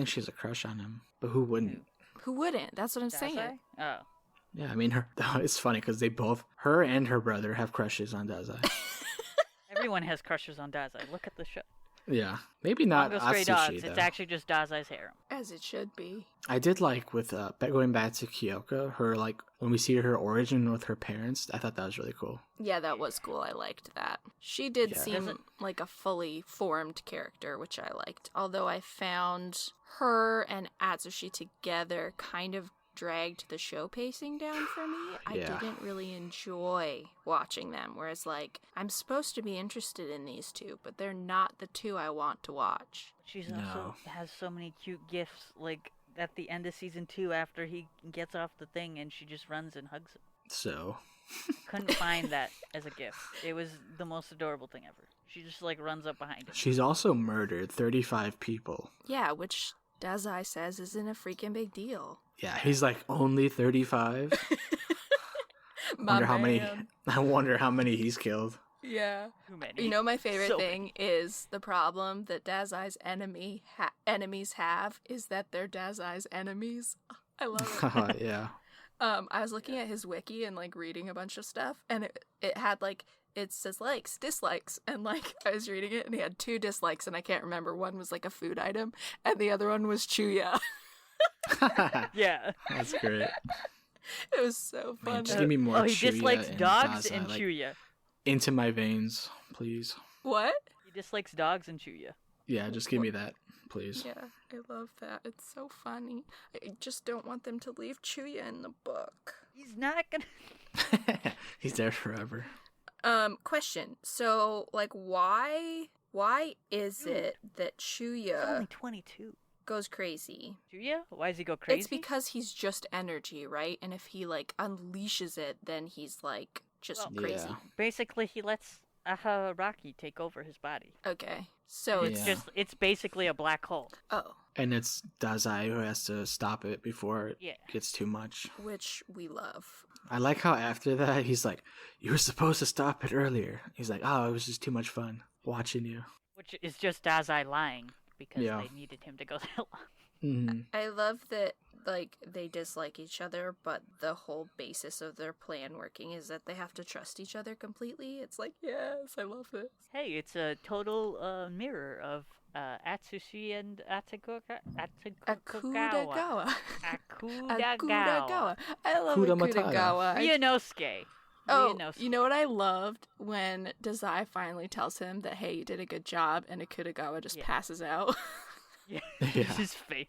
she has a crush on him. But who wouldn't? Who wouldn't? That's what I'm saying. Dazai? Oh. Yeah, I mean, it's funny because her and her brother have crushes on Dazai. Everyone has crushes on Dazai. Look at the show. Yeah, maybe not Bungo Stray Atsushi, Dogs. though. It's actually just Dazai's harem. As it should be. I did like with going back to Kyoka, her like when we see her origin with her parents. I thought that was really cool. Yeah, that was cool. I liked that. She did Yeah. seem Doesn't- like a fully formed character, which I liked. Although I found her and Atsushi together kind of dragged the show pacing down for me. I Yeah. didn't really enjoy watching them. Whereas, like, I'm supposed to be interested in these two, but they're not the two I want to watch. She's No. also has so many cute gifts. Like at the end of season 2, after he gets off the thing and she just runs and hugs him. So Couldn't find that as a gift. It was the most adorable thing ever. She just like runs up behind him. she's also murdered 35 people. Yeah, which Dazai says isn't a freaking big deal. Yeah, he's like only 35. My I man. wonder how many he's killed. Yeah. Too many. You know, my favorite So thing is the problem that Dazai's enemies have is that they're Dazai's enemies. I love it. Yeah. I was looking at his wiki and like reading a bunch of stuff, and it had like it says likes, dislikes, and like I was reading it and he had 2 dislikes, and I can't remember. One was like a food item, and the other one was Chuya. Yeah. That's great. It was so Man, fun. just give me more Oh, he Chuya dislikes and dogs Dazai, and like, Chuya. into my veins, please. What? He dislikes dogs and Chuya. Yeah, just give me that, please. Yeah, I love that. It's so funny. I just don't want them to leave Chuya in the book. He's not gonna. He's there forever. Question. So, like, why is it that He's only Chuya 22. goes crazy? Chuya? Why does he go crazy? It's because he's just energy, right? And if he, like, unleashes it, then he's, like, just Well, crazy. Yeah. basically he lets Raki take over his body. Okay. So it's Yeah. It's basically a black hole. oh, And it's Dazai who has to stop it before it Yeah. gets too much. which we love. I like how after that he's like, "You were supposed to stop it earlier." He's like, "Oh, it was just too much fun watching you." Which is just Dazai lying because Yeah. they needed him to go that long. Mm. I love that, like, they dislike each other, but the whole basis of their plan working is that they have to trust each other completely. It's like, yes, I love this. Hey, it's a total mirror of Atsushi and Akuda Akudagawa. Akudagawa. Akudagawa. I love Kuda Matata. Akudagawa. Ryunosuke. Oh, Ryunosuke. you know what I loved? When Dazai finally tells him that, hey, you did a good job, and Akudagawa just Yeah. passes out. Yeah. Yeah. His face.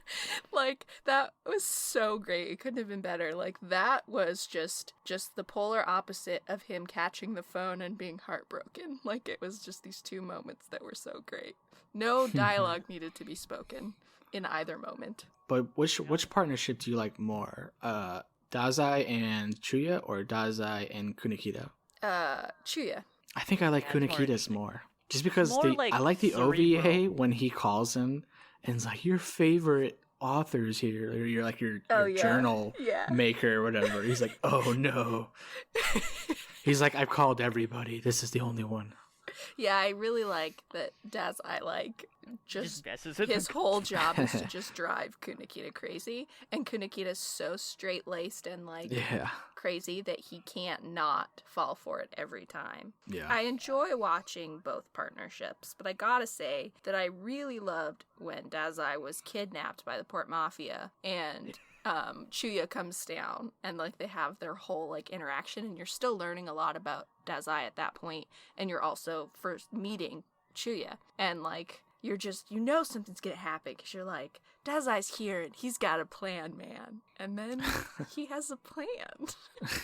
Like, that was so great. It couldn't have been better. Like, that was just the polar opposite of him catching the phone and being heartbroken. Like, it was just these 2 moments that were so great. No dialogue needed to be spoken in either moment. But which partnership do you like more? Dazai and Chuya or Dazai and Kunikita? Chuya. I think I like Yeah, it's more Kunikida's interesting. more. Just because More like I like the cerebral. OVA when he calls him and it's like, your favorite authors here, or you're like your Oh, yeah. journal Yeah. maker or whatever. He's like, oh no. He's like, I've called everybody. This is the only one. Yeah, I really like that Dazai, like, Just just messes with his him. whole job is to just drive Kunikita crazy, and Kunikita's so straight-laced and, like, Yeah. crazy that he can't not fall for it every time. Yeah. I enjoy watching both partnerships, but I gotta say that I really loved when Dazai was kidnapped by the Port Mafia and Chuya comes down and like they have their whole like interaction, and you're still learning a lot about Dazai at that point, and you're also first meeting Chuya, and like you're just, you know, something's gonna happen because you're like, Dazai's here and he's got a plan, man, and then he has a plan.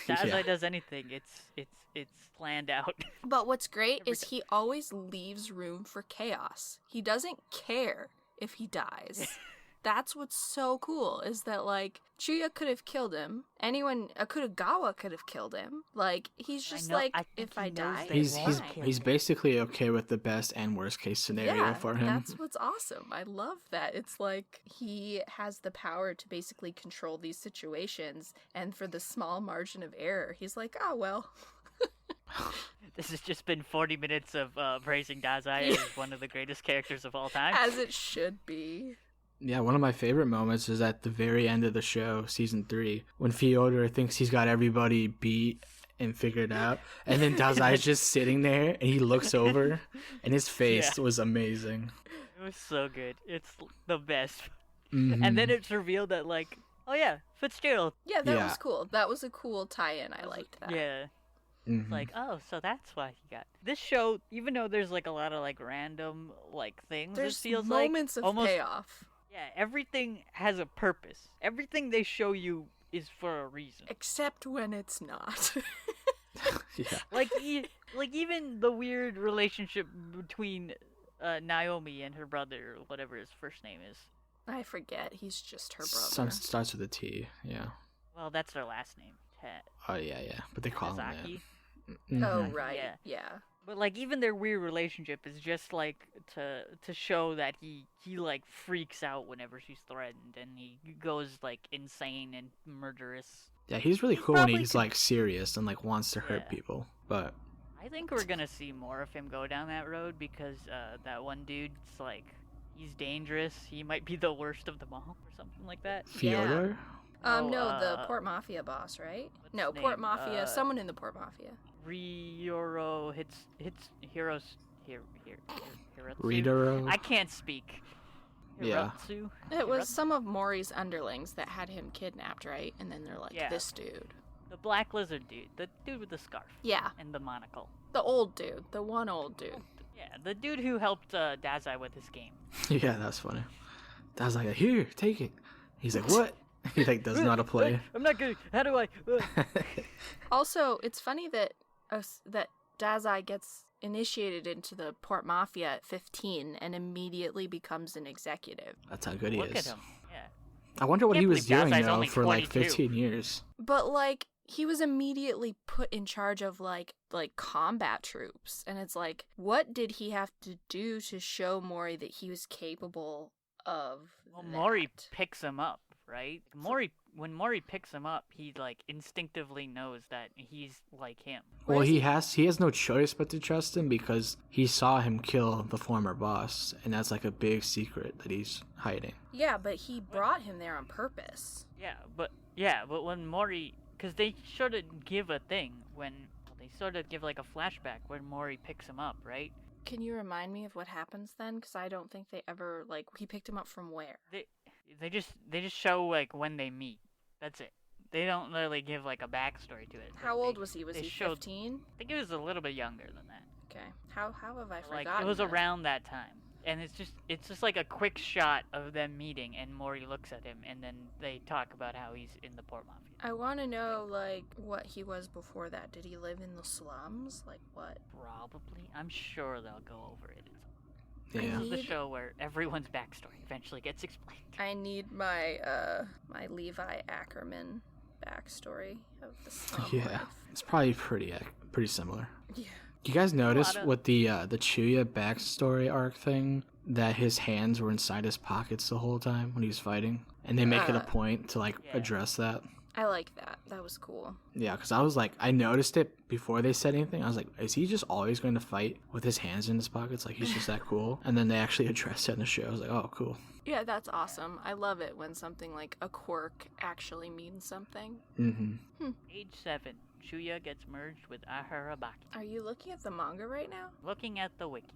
Dazai Yeah. does anything. It's planned out. But what's great Every is he always leaves room for chaos. He doesn't care if he dies. That's what's so cool, is that, like, Chuya could have killed him. Akutagawa could have killed him. Like, he's just know- like, I think if he I knows die, they He's won't he's kill he's him. basically okay with the best and worst case scenario for him. That's what's awesome. I love that. It's like he has the power to basically control these situations, and for the small margin of error, he's like, oh, well. This has just been 40 minutes of praising Dazai as one of the greatest characters of all time. As it should be. Yeah, one of my favorite moments is at the very end of the show, season 3, when Fyodor thinks he's got everybody beat and figured out, and then Dazai's just sitting there, and he looks over, and his face Yeah. was amazing. It was so good. It's the best. Mhm. And then it's revealed that, like, oh yeah, Fitzgerald. Yeah, that Yeah. was cool. That was a cool tie-in. I liked that. Yeah. Mhm. Like, oh, so that's why he got this show. Even though there's like a lot of like random like things, There's it feels moments like of almost payoff. yeah. Everything has a purpose. Everything they show you is for a reason. Except when it's not. Yeah. Like, like even the weird relationship between Naomi and her brother, or whatever his first name is. I forget. He's just her brother. Some starts with a T, yeah. Well, that's their last name. Oh, yeah. But they call him that. Kazaki. Oh, Mhm. right. Yeah. Yeah. But like even their weird relationship is just like to show that he like freaks out whenever she's threatened, and he goes like insane and murderous. Yeah, he's really He cool when probably he's could- like serious and like wants to hurt Yeah. people. But I I think we're gonna see more of him go down that road because that one dude's like, he's dangerous. He might be the worst of them all or something like that. Fyodor? No, the Port Mafia boss, right? what's No, his Port name? Mafia. Someone in the Port Mafia. Ryoro hits Heroes here. Ridoro? I can't speak. Yeah. Hirotsu? It was some of Mori's underlings that had him kidnapped, right? And then they're like, Yeah. this dude. The black lizard dude. The dude with the scarf. Yeah, And the monocle. the old dude. The one old dude. Yeah, the dude who helped Dazai with his game. Yeah, that's funny. I was like, here, take it. He's like, what? He like doesn't know how to play. I'm not good. How do I? Also, it's funny that that Dazai gets initiated into the Port Mafia at 15 and immediately becomes an executive. That's how good he Look is. at him. Yeah. I wonder what Can't he was believe doing Dazai's though only for like 22. 15 years. But like he was immediately put in charge of like combat troops, and it's like, what did he have to do to show Mori that he was capable of Well, that? Mori picks him up, right? When Mori picks him up, he like instinctively knows that he's like him. Well, Where's he has no choice but to trust him because he saw him kill the former boss, and that's like a big secret that he's hiding. Yeah, but he brought him there on purpose. Yeah, but when Mori, because they sort of give a thing when they sort of give like a flashback when Mori picks him up, right? Can you remind me of what happens then? Because I don't think they ever like he picked him up from where. They just show like when they meet. That's it. They don't really give like a backstory to it. How old was he? Was they he showed- 15? I think it was a little bit younger than that. Okay. How have I Like forgotten? it was that? around that time. And it's just like a quick shot of them meeting, and Mori looks at him, and then they talk about how he's in the Port Mafia. I want to know like what he was before that. Did he live in the slums? Like what? Probably. I'm sure they'll go over it. Yeah. This is the show where everyone's backstory eventually gets explained. I need my my Levi Ackerman backstory of the slum Yeah, life. it's probably pretty similar. Yeah. You guys notice lot of- with the Chuya backstory arc thing that his hands were inside his pockets the whole time when he was fighting, and they make it a point to like Yeah. address that. I like that. That was cool. Yeah, because I was like, I noticed it before they said anything. I was like, is he just always going to fight with his hands in his pockets? Like he's just that cool? And then they actually addressed it in the show. I was like, oh, cool. Yeah, that's awesome. I love it when something like a quirk actually means something. Mm-hmm. Age 7, Shuya gets merged with Aharabaki. Are you looking at the manga right now? Looking at the wiki.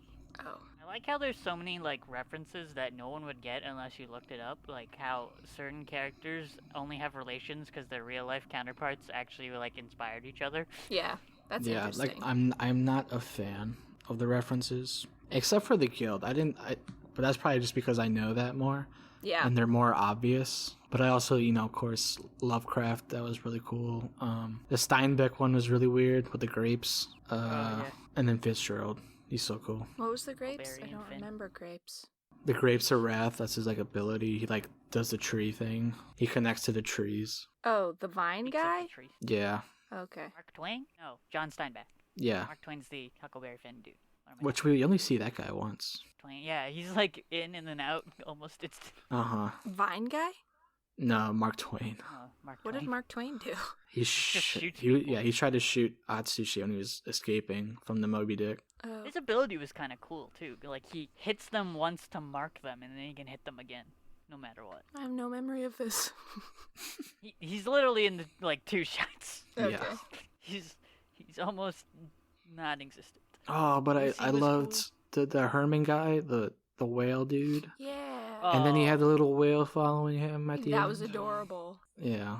Oh. I like how there's so many like references that no one would get unless you looked it up. Like how certain characters only have relations because their real life counterparts actually like inspired each other. Yeah, that's Yeah, interesting. like I'm not a fan of the references except for the guild. But that's probably just because I know that more. Yeah. And they're more obvious. But I also, of course, Lovecraft, that was really cool. The Steinbeck one was really weird with the grapes. Yeah. And then Fitzgerald. He's so cool. What was the grapes? I Barbarian don't Finn. remember grapes. The grapes of wrath, that's his like ability. He like does the tree thing. He connects to the trees. Oh, the vine Speaks of guy? the trees. Yeah. Okay. Mark Twain? No, John Steinbeck. Yeah. Mark Twain's the Huckleberry Finn dude. What am I Which we only see that guy once. Twain? Yeah, he's like in and then out almost. It's Uh-huh. Vine guy? No, Mark Twain. Mark What Twain. did Mark Twain do? He shoots people. he tried to shoot Atsushi when he was escaping from the Moby Dick. Oh. His ability was kind of cool too. Like he hits them once to mark them, and then he can hit them again, no matter what. I have no memory of this. He's literally in the like 2 shots. Okay. Yeah. He's almost non-existent. Oh, but Yes, he I was loved the Herman guy, the whale dude. Yeah. And then he Oh. had the little whale following him at the end. That was adorable. Yeah.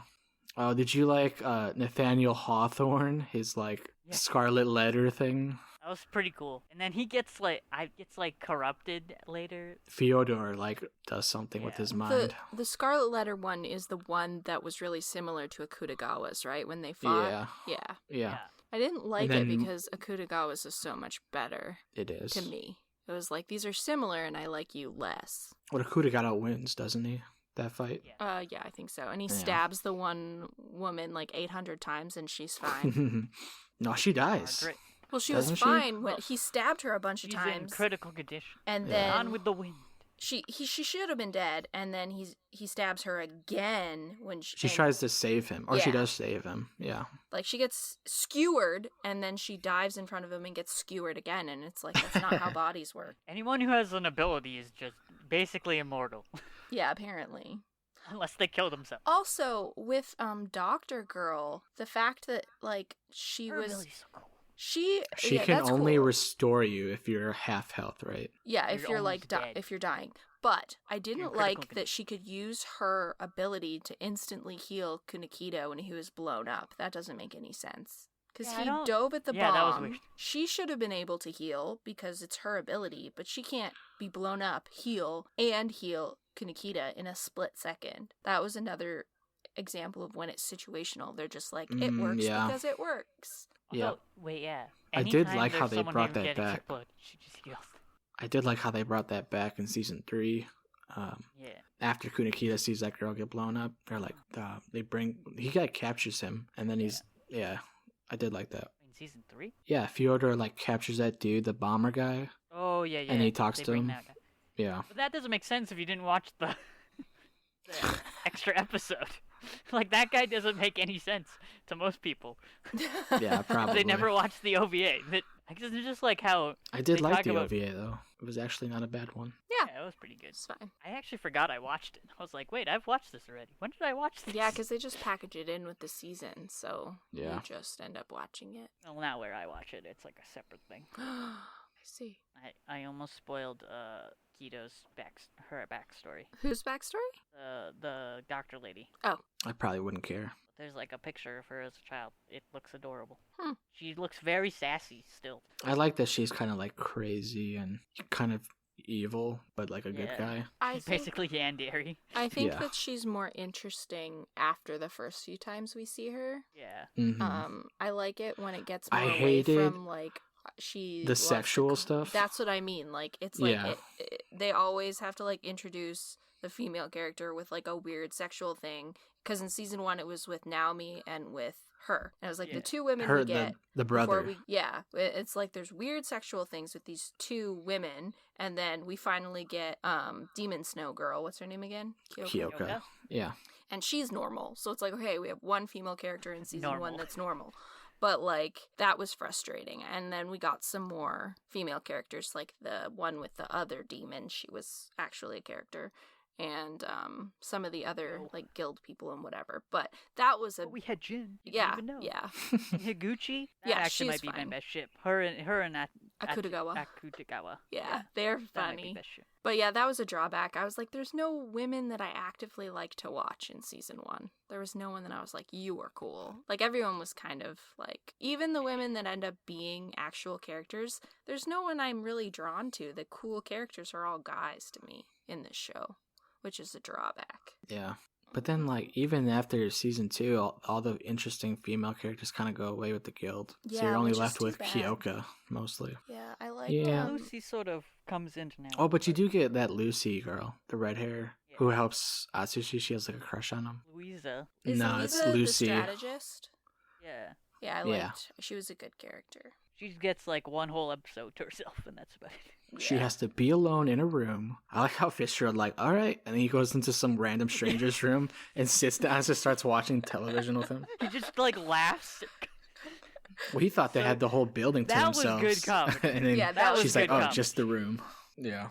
Oh, did you like Nathaniel Hawthorne? His like Yeah. Scarlet Letter thing. That was pretty cool. And then he gets like corrupted later. Fyodor like does something with Yeah. his mind. The Scarlet Letter one is the one that was really similar to Akutagawa's, right? When they fought. Yeah. Yeah. Yeah, I didn't like then- it because Akutagawa's is so much better it is. to me. It was like, these are similar and I like you less. Well, Akutagawa wins, doesn't he? That fight. Yeah. Yeah, I think so. And he Yeah. stabs the one woman like 800 times and she's fine. No, she dies. Margaret. Well, she Doesn't was she? fine when Well, he stabbed her a bunch of She's in times. critical condition. And Yeah. then On with the wind. she should have been dead, and then he stabs her again when She tries to save him, or she Yeah. does save him. Yeah. like she gets skewered, and then she dives in front of him and gets skewered again, and it's like that's not how bodies work. Anyone who has an ability is just basically immortal, Yeah, apparently. unless they kill themselves. Also, with Doctor Girl, the fact that like she Her was ability's so cool. she She yeah, can that's only cool. restore you if you're half health, right? Yeah, You're if you're like almost dead. if you're dying. But I didn't critical like condition. that she could use her ability to instantly heal Kunikita when he was blown up. That doesn't make any sense. Because Yeah, I he don't- dove at the Yeah, that was bomb. weird. She should have been able to heal because it's her ability, but she can't be blown up, heal, and heal Kunikita in a split second. That was another example of when it's situational. They're just like, it works yeah. because it works. Yeah. Although, wait, yeah. I did Anytime like how there's they someone brought even that getting back. exploded, she just heals. I did like how they brought that back in season 3. Yeah. After Kunikita sees that girl get blown up, they're like, he like captures him, and then I did like that. In season 3? Yeah, Fyodor like captures that dude, the bomber guy. Oh, yeah, yeah. And he talks they to bring him. that guy. Yeah. But that doesn't make sense if you didn't watch the extra episode. Like, that guy doesn't make any sense to most people. Yeah, probably. They never watched the OVA. I guess it's just like how... I did they like talk the about- OVA though. It was actually not a bad one. Yeah, it was pretty good. It's fine. I actually forgot I watched it. I was like, wait, I've watched this already. When did I watch this? Yeah, because they just package it in with the season, so Yeah. you just end up watching it. Well, now where I watch it, it's like a separate thing. I see. I almost spoiled Kito's her backstory. Whose backstory? The doctor lady. I probably wouldn't care. There's like a picture of her as a child. It looks adorable. Hmm. She looks very sassy still. I like that she's kind of like crazy and kind of evil, but like a good Yeah. guy. I She's think, basically Yandere. I think Yeah. that she's more interesting after the first few times we see her. Yeah. Mhm. I like it when it gets more I away hated from like she the loves to sexual co- stuff. That's what I mean. Like it's like Yeah. they always have to like introduce the female character with like a weird sexual thing. Because in season 1 it was with Naomi and with her. And it was like Yeah. the two women Her we get. the before brother. it's like there's weird sexual things with these two women, and then we finally get Demon Snow Girl. What's her name again? Kyoka. Kyoka? Yeah. And she's normal, so it's like, okay, we have one female character in season 1 Normal. that's normal. But like that was frustrating, and then we got some more female characters, like the one with the other demon. She was actually a character. And some of the other like guild people and whatever, but that was a But we had Jin. You yeah, didn't even know. yeah. And Higuchi? That Yeah, actually she's might be my fine. best ship. Her and Akutagawa. Akutagawa. Yeah, they're That might be funny. best ship. But yeah, that was a drawback. I was like, there's no women that I actively like to watch in season 1. There was no one that I was like, you are cool. Like, everyone was kind of like, even the women that end up being actual characters, there's no one I'm really drawn to. The cool characters are all guys to me in this show, which is a drawback. Yeah. But then, like, even after season 2, all the interesting female characters kind of go away with the guild. So Yeah, you're only which is left too with bad. Kyoka, mostly. Yeah, I like Yeah. Lucy sort of comes into now. Oh, but you do get that Lucy girl, the red hair, Yeah. who helps Atsushi. She has, like, a crush on him. Louisa. Is No, Lisa it's the Lucy. strategist? Yeah. Yeah, I Yeah. liked. She was a good character. She gets like one whole episode to herself, and that's about it. She Yeah. has to be alone in a room. I like how Fitzgerald, like, all right. And then he goes into some random stranger's room and sits down and just starts watching television with him. He just like laughs. Well, he thought they So, had the whole building to that was themselves. good comedy. And then Yeah, that was she's like, good oh, comedy. just the room. Yeah.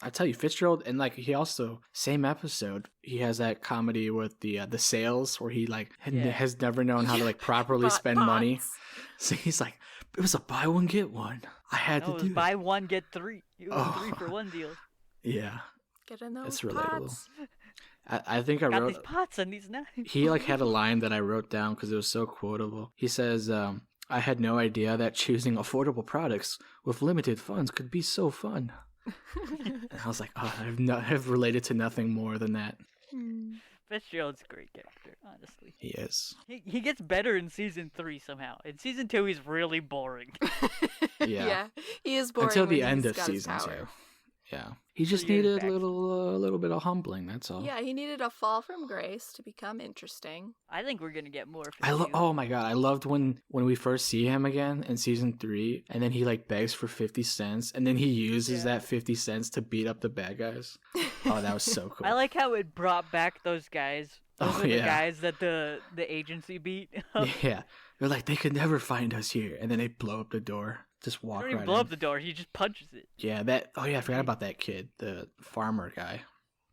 I tell you, Fitzgerald, and like he also, same episode, he has that comedy with the sales where he like Yeah. has never known how to like properly Bot- spend money. bots. So he's like, it was a buy one get one. I had No, to it was do it. buy one get three. It was Oh. 3 for 1 deal. Yeah, Get in those it's relatable. pots. I think I Got wrote. these pots and these knives. He like had a line that I wrote down because it was so quotable. He says, "I had no idea that choosing affordable products with limited funds could be so fun." And I was like, "Oh, I've related to nothing more than that." Fitzgerald's a great character, honestly. He is. He gets better in season 3 somehow. In season 2, he's really boring. Yeah. He is boring Until when the end he's of got his season power. 2. Yeah. He just years needed back. a little bit of humbling, that's all. Yeah, he needed a fall from grace to become interesting. I think we're gonna get more from you. Oh my god, I loved when we first see him again in season 3, and then he like begs for 50 cents, and then he uses that 50 cents to beat up the bad guys. Oh, that was so cool. I like how it brought back those guys. Those Oh, are the yeah. guys that the agency beat. Yeah. They're like, they could never find us here, and then they blow up the door. Just I walk don't right even blow in. up the door. He just punches it. Yeah, I forgot about that kid, the farmer guy.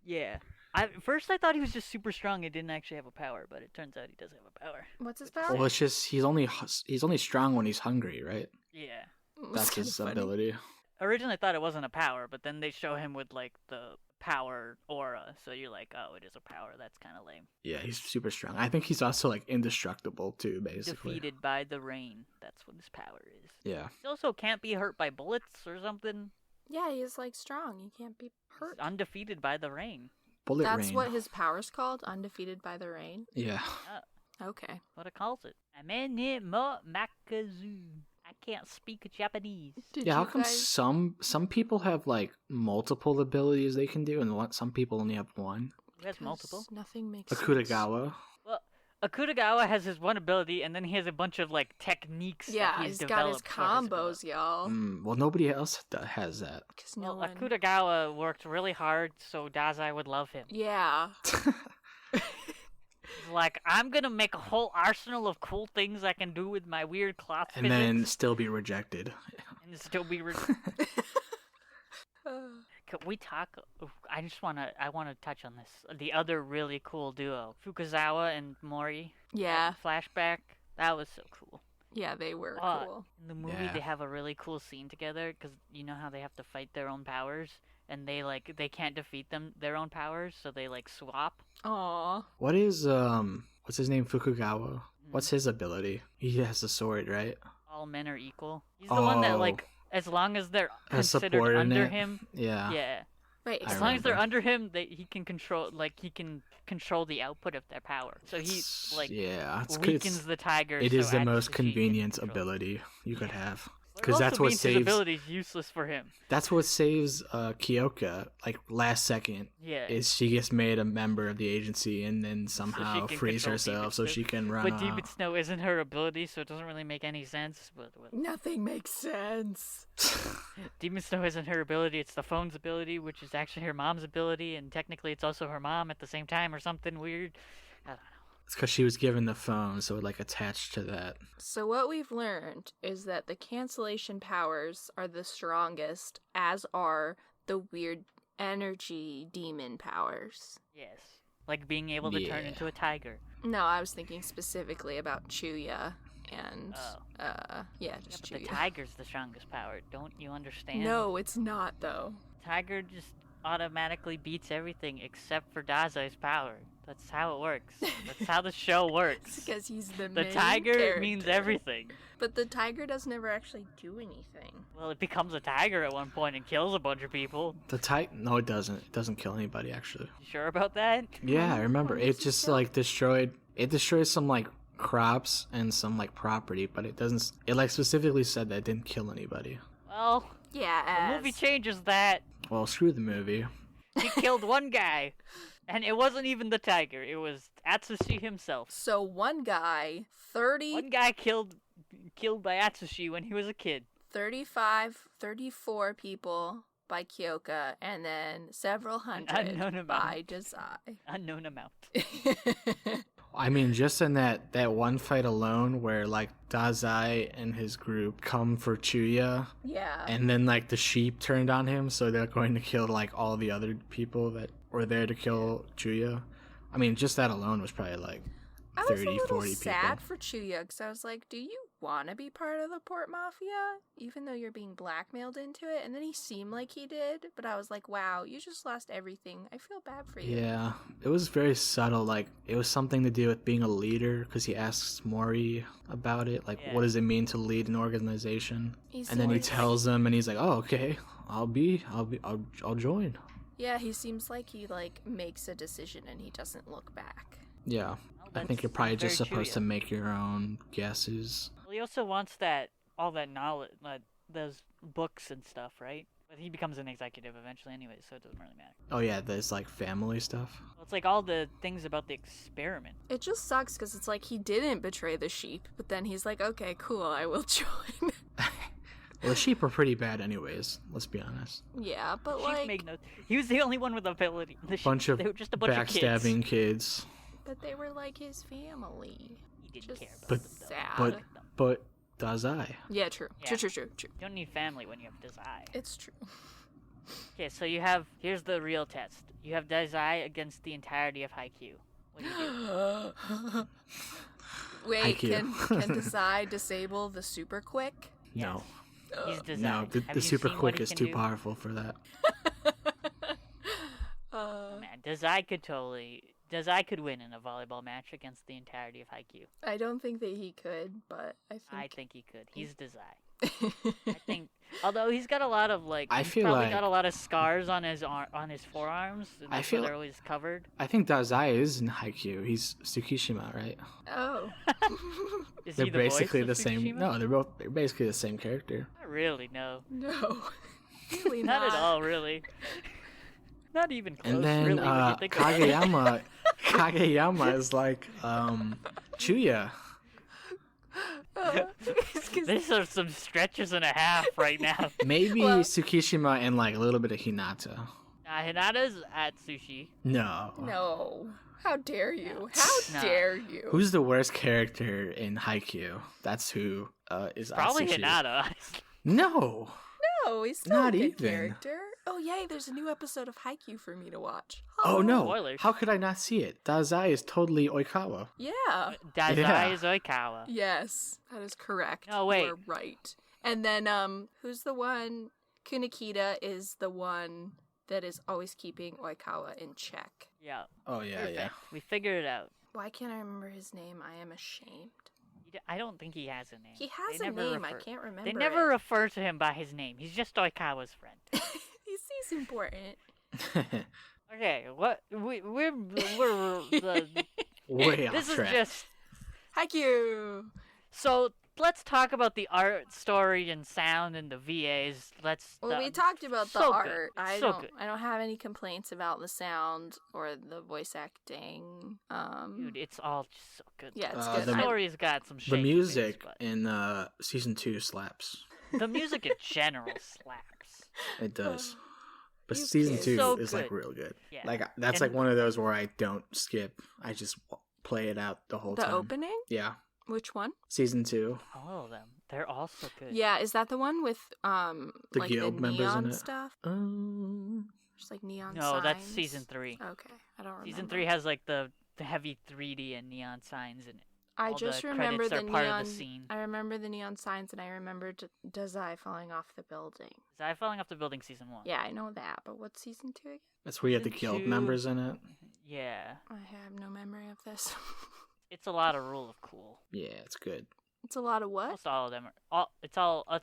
Yeah. At first I thought he was just super strong and didn't actually have a power, but it turns out he does have a power. What's his power? Well, it's just he's only strong when he's hungry, right? Yeah. That's Kinda his funny. ability. Originally I thought it wasn't a power, but then they show him with like the power aura, so you're like, oh, it is a power. That's kind of lame. Yeah, he's super strong. I think he's also like indestructible too, basically. Defeated by the rain. That's what his power is. Yeah. He also can't be hurt by bullets or something. Yeah, he's like strong. He can't be hurt. He's undefeated by the rain. Bullet That's rain. what his power's called? Undefeated by the rain? Yeah. Okay. What it calls it. Amene mo makazu. I can't speak Japanese. Did Yeah, how you come guys... some people have like multiple abilities they can do, and some people only have one? He has multiple. Because Nothing makes sense. Akutagawa. Well, Akutagawa has his one ability, and then he has a bunch of like techniques. Yeah, that he's got his developed for his combos, y'all. Well, nobody else has that. Because no Well, one... Akutagawa worked really hard so Dazai would love him. Yeah. He's like, I'm gonna make a whole arsenal of cool things I can do with my weird cloth And then still be rejected. and still be. Can we talk? I wanna touch on this. The other really cool duo, Fukuzawa and Mori. Yeah. Flashback. That was so cool. Yeah, they were But cool. in the movie, Yeah. they have a really cool scene together because you know how they have to fight their own powers, and they can't defeat their own powers, so they like swap. Aw. What is what's his name? Fukugawa. What's his ability? He has a sword, right? All men are equal. He's the one that Oh. like, as long as they're Has considered support in under it. him, Yeah. yeah. Right. I As long as they're remember. under him, he can control the output of their power. So he like yeah, it's weakens the tiger. It so is the most Atsushi can convenient control. ability you could have. But it Because that's also what means his saves. ability is useless for him. That's what saves Kyoka. Like last second, Yeah. is she gets made a member of the agency and then somehow can frees control herself Demon so Snow. she can run. But Demon Snow isn't her ability, so it doesn't really make any sense. But Nothing makes sense. Demon Snow isn't her ability, it's the phone's ability, which is actually her mom's ability, and technically it's also her mom at the same time or something weird. I don't know. It's because she was given the phone, so it like attached to that. So what we've learned is that the cancellation powers are the strongest, as are the weird energy demon powers. Yes. Like being able to turn Yeah. into a tiger. No, I was thinking specifically about Chuya and Oh. yeah, Yeah, just but the Chuya. tiger's the strongest power. Don't you understand? No, it's not though. Tiger just automatically beats everything except for Dazai's power. That's how it works. That's how the show It's works. because he's the The main tiger means character. everything. But the tiger doesn't ever actually do anything. Well, it becomes a tiger at one point and kills a bunch of people. No, it doesn't. It doesn't kill anybody actually. You sure about that? Yeah, I remember. What It does it just kill? like destroyed. It destroyed some like crops and some like property, but it doesn't. It like specifically said that it didn't kill anybody. Well, Yeah, the movie changes that. Well, screw the movie. He killed one guy, and it wasn't even the tiger. It was Atsushi himself. So one guy, 30, One guy killed by Atsushi when he was a kid. 35, 34 people by Kyoka, and then several hundred unknown amount. by Dazai. Unknown amount. I mean, just in that one fight alone, where like Dazai and his group come for Chuya, Yeah. and then like the sheep turned on him, so they're going to kill like all the other people that were there to kill Chuya. I mean, just that alone was probably like I was 30, a little 40 sad people. for Chuya because I was like, do you want to be part of the Port Mafia? Even though you're being blackmailed into it? And then he seemed like he did, but I was like, wow, you just lost everything. I feel bad for you. Yeah, it was very subtle. Like it was something to do with being a leader, because he asks Mori about it. Like, Yeah. what does it mean to lead an organization? He And then he seems like- tells them, and he's like, "Oh, okay, I'll join." Yeah, he seems like he like makes a decision and he doesn't look back. Yeah, Well, I think that's you're probably just very supposed Chuya. to make your own guesses. Well, he also wants all that knowledge, those books and stuff, right? But he becomes an executive eventually anyway, so it doesn't really matter. Oh yeah, there's like family stuff. Well, it's like all the things about the experiment. It just sucks because it's like he didn't betray the sheep, but then he's like, okay, cool, I will join. Well, the sheep are pretty bad anyways, let's be honest. Yeah, but Sheep like, made no. He was the only one with ability. The sheep, Bunch of they were just a bunch of kids. backstabbing kids. but they were like his family. He didn't Just care about But- them, though. sad. But Dazai. Yeah, true. Yeah. True. You don't need family when you have Dazai. It's true. Okay, so here's the real test. You have Dazai against the entirety of Haikyuu. What do you do? Wait, IQ. can Dazai disable the super quick? No. He's Dazai. No, the Have you super seen what quick he is can too do? powerful for that. Man, Dazai could win in a volleyball match against the entirety of Haikyuu. I don't think that he could, but I think he could. He's Dazai. I think, although he's got a lot of I he's feel probably like- got a lot of scars on his forearms. And I that's feel- why they're always covered. I think Dazai is in Haikyuu. He's Tsukishima, right? Oh. Is They're he the basically voice the of same. Tsukushima? No, they're basically the same character. Not really, no. No. Really Not at all, really. Not even close, And then really, when you think about it. Kageyama is like Chuya. These are some stretches and a half right now. Maybe Well- Tsukishima and like a little bit of Hinata. Hinata's at sushi. No. No. How dare you? How No. dare you? Who's the worst character in Haikyuu? That's who is Probably Atsushi. Hinata. No. No, he's still Not a good even. character. Oh yay, there's a new episode of Haikyuu for me to watch. Oh no. Spoilers. How could I not see it? Dazai is totally Oikawa. Yeah. Dazai Yeah. is Oikawa. Yes, that is correct. No, wait. You're right. And then who's the one? Kunikita is the one that is always keeping Oikawa in check. Yeah. Oh yeah, Perfect. yeah. We figured it out. Why can't I remember his name? I am ashamed. I don't think he has a name. He has They a never name. I refer- can't remember. They never it. refer to him by his name. He's just Oikawa's friend. He's important. Okay, what we're Way this off track. is just Haikyuu. so. Let's talk about the art, story, and sound, and the VAs. Well, we talked about the so good. art. It's I so don't. good. I don't have any complaints about the sound or the voice acting. Dude, it's all just so good. Yeah, it's Uh, good. The the- story's got some The shaky music things, in season 2 slaps. but the music in general slaps. It does. But You season kid. 2 So is like good. real good. Yeah. Like that's And- like one of those where I don't skip. I just play it out the whole The time. opening? Yeah. Which one? Season 2. All of them. They're all so good. Yeah, is that the one with The like guild the members neon in it? stuff? Just like neon No, that's signs? season 3. Okay, I don't remember. Season 3 has like the heavy 3D and neon signs in it. I all just the remember credits the are part neon. of the scene. I remember the neon signs, and I remember Dazai falling off the building. Dazai falling off the building season 1. Yeah, I know that, but what's season 2 again? That's where you have the Season guild 2 members in it. Yeah. I have no memory of this. It's a lot of rule of cool. Yeah, it's good. It's a lot of what? Almost all of them are. It's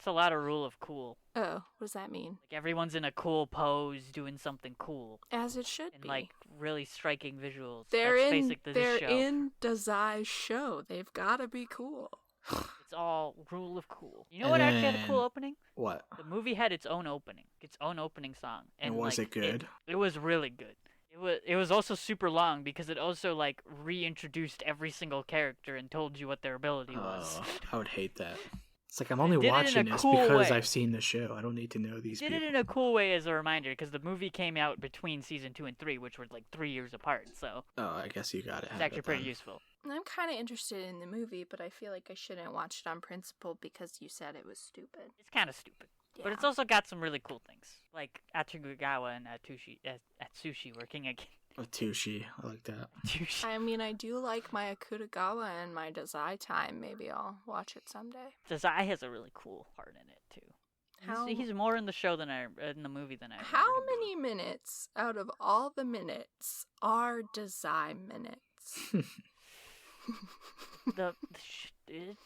a lot of rule of cool. Oh, what does that mean? Like everyone's in a cool pose, doing something cool, As it should and be. like really striking visuals. they're That's in. basic to They're this show. in Dazai's show. They've got to be cool. It's all rule of cool. You know And what actually had a then- cool opening? What? The movie had its own opening song, And was like, it good? It was really good. It was also super long because it also like reintroduced every single character and told you what their ability was. Oh, I would hate that. It's like I'm only did it in a watching this cool because way. I've seen the show. I don't need to know these Did people. it in a cool way as a reminder because the movie came out between season 2 and 3, which were like 3 years apart. So Oh, I guess you got it. it's actually pretty useful. I'm kind of interested in the movie, but I feel like I shouldn't watch it on principle because you said it was stupid. It's kind of stupid. Yeah. But it's also got some really cool things, like Atsugawa and Atsushi working again. Atushi, I like that. Atsushi. I mean, I do like my Akutagawa and my Dazai time. Maybe I'll watch it someday. Dazai has a really cool part in it too. How- He's more in the show than in the movie than I. How remember him many minutes out of all the minutes are Dazai minutes? being. It's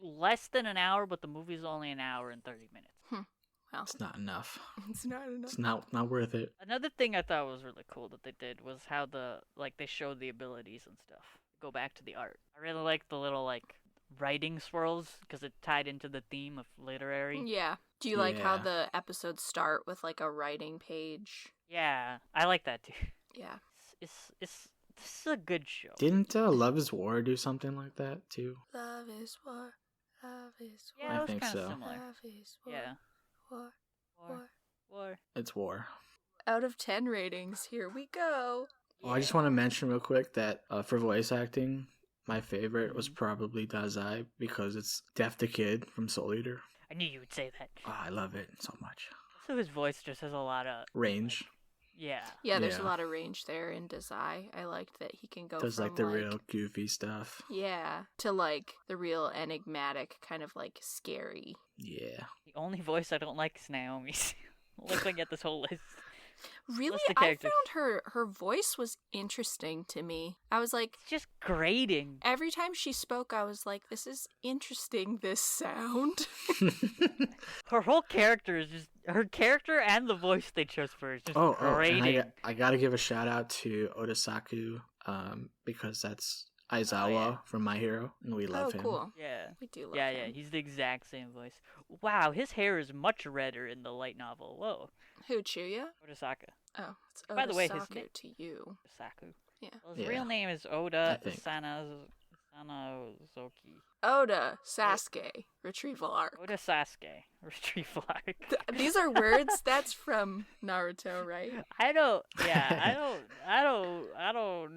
less than an hour, but the movie's only an hour and 30 minutes. Well, It's not enough. it's not enough. It's not worth it. Another thing I thought was really cool that they did was how they showed the abilities and stuff. Go back to the art. I really like the little like writing swirls because it tied into the theme of literary. Yeah. Do you like how Yeah. the episodes start with like a writing page? Yeah, I like that too. Yeah. It's this is a good show. Didn't Love is War do something like that too? Love is war. Love is war. Yeah, I it was think kind of so. similar. Love is war. Yeah. War. War. War. It's War. Out of 10 ratings, here we go. Oh, I just want to mention real quick that for voice acting, my favorite was probably Dazai because it's Def the Kid from Soul Eater. I knew you would say that. Oh, I love it so much. So his voice just has a lot of Range. yeah. Yeah, there's a Yeah. lot of range there in Dazai. I liked that he can go Does from like the real goofy stuff. yeah, to like the real enigmatic, kind of like scary. Yeah. The only voice I don't like is Naomi's. Looking at this whole list. Really, List of I characters. found her voice was interesting to me. I was like, It's just grating. every time she spoke, I was like, this is interesting, this sound. Her whole character is just her character and the voice they chose for her is just and grating. I gotta give a shout out to Odasaku, because that's Aizawa yeah. from My Hero, and we love Oh, him. cool. Yeah. We do love Yeah, him. he's the exact same voice. Wow, his hair is much redder in the light novel. Whoa. Who, Chuya? Otasaka. Oh, it's By the way, his Otasaku name- to you. Saku. Yeah. Well, his Yeah. real name is Oda I think. Sanazoki. Oda, Sasuke, retrieval arc. Oda Sasuke. Retrieval arc. These are words that's from Naruto, right? I don't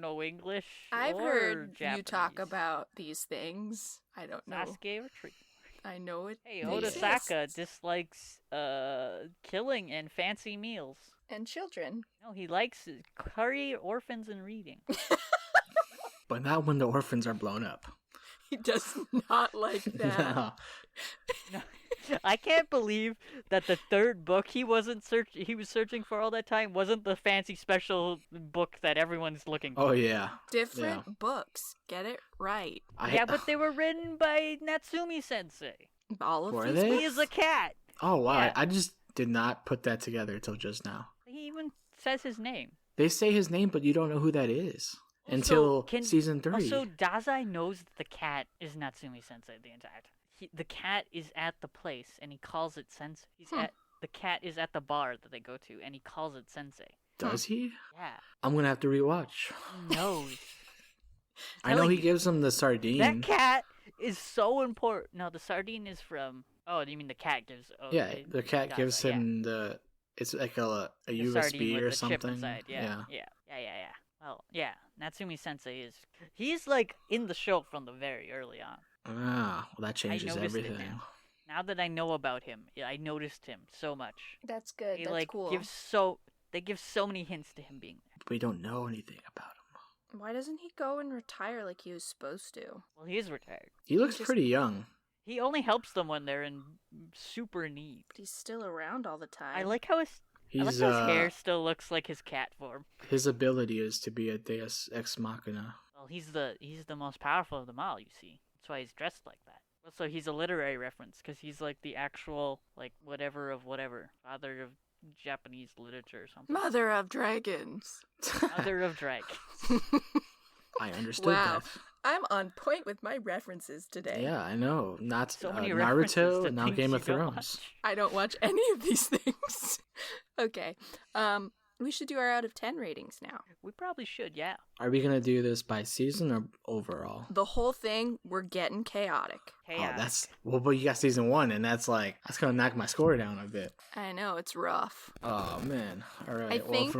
know English. I've or heard Japanese. you talk about these things. I don't know. Sasuke retrieve. I know it. Hey, exists. Odasaka dislikes killing and fancy meals. And children. No, he likes curry, orphans, and reading. But not when the orphans are blown up. He does not like that. No. No, I can't believe that the third book he was searching for all that time wasn't the fancy special book that everyone's looking for. Oh yeah. Different books. Get it right. Yeah, but they were written by Natsumi Sensei. All of Were these they? He is a cat. Oh wow. Yeah. I just did not put that together till just now. He even says his name. They say his name, but you don't know who that is until season 3. Also, Dazai knows that the cat is Natsumi Sensei the entire time. The cat is at the place, and he calls it Sensei. The cat is at the bar that they go to, and he calls it Sensei. Does he? Yeah, I'm gonna have to rewatch. he knows. I know telling he you, gives him the sardine. That cat is so important. No, the sardine is from. Oh, you mean the cat gives? Oh, Yeah, the cat Dazai, gives yeah. him the. It's like a The sardine USB with or the chip something. inside. Yeah. Well, yeah. Natsumi Sensei he's like in the show from the very early on. Ah, well that changes noticed it everything. now. Now that I know about him, I noticed him so much. That's good. They That's like cool. they give so many hints to him being there. We don't know anything about him. Why doesn't he go and retire like he was supposed to? Well, he is retired. He looks just- pretty young. He only helps them when they're in super need. But he's still around all the time. I like how his He's hair still looks like his cat form. his ability is to be a Deus Ex Machina. Well, he's the most powerful of them all. You see, that's why he's dressed like that. Also, he's a literary reference because he's like the actual like whatever of whatever, father of Japanese literature or something. Mother of Dragons. Mother of dragons. I understood Wow. that. I'm on point with my references today. Yeah, I know. Not So many references to Naruto, now things Game you of don't Thrones. watch. I don't watch any of these things. Okay. We should do our out of 10 ratings now. We probably should, yeah. Are we gonna do this by season or overall? The whole thing, we're getting chaotic. Oh, Chaos. that's but you got season 1, and that's gonna knock my score down a bit. I know, it's rough. Oh man! All right. I think-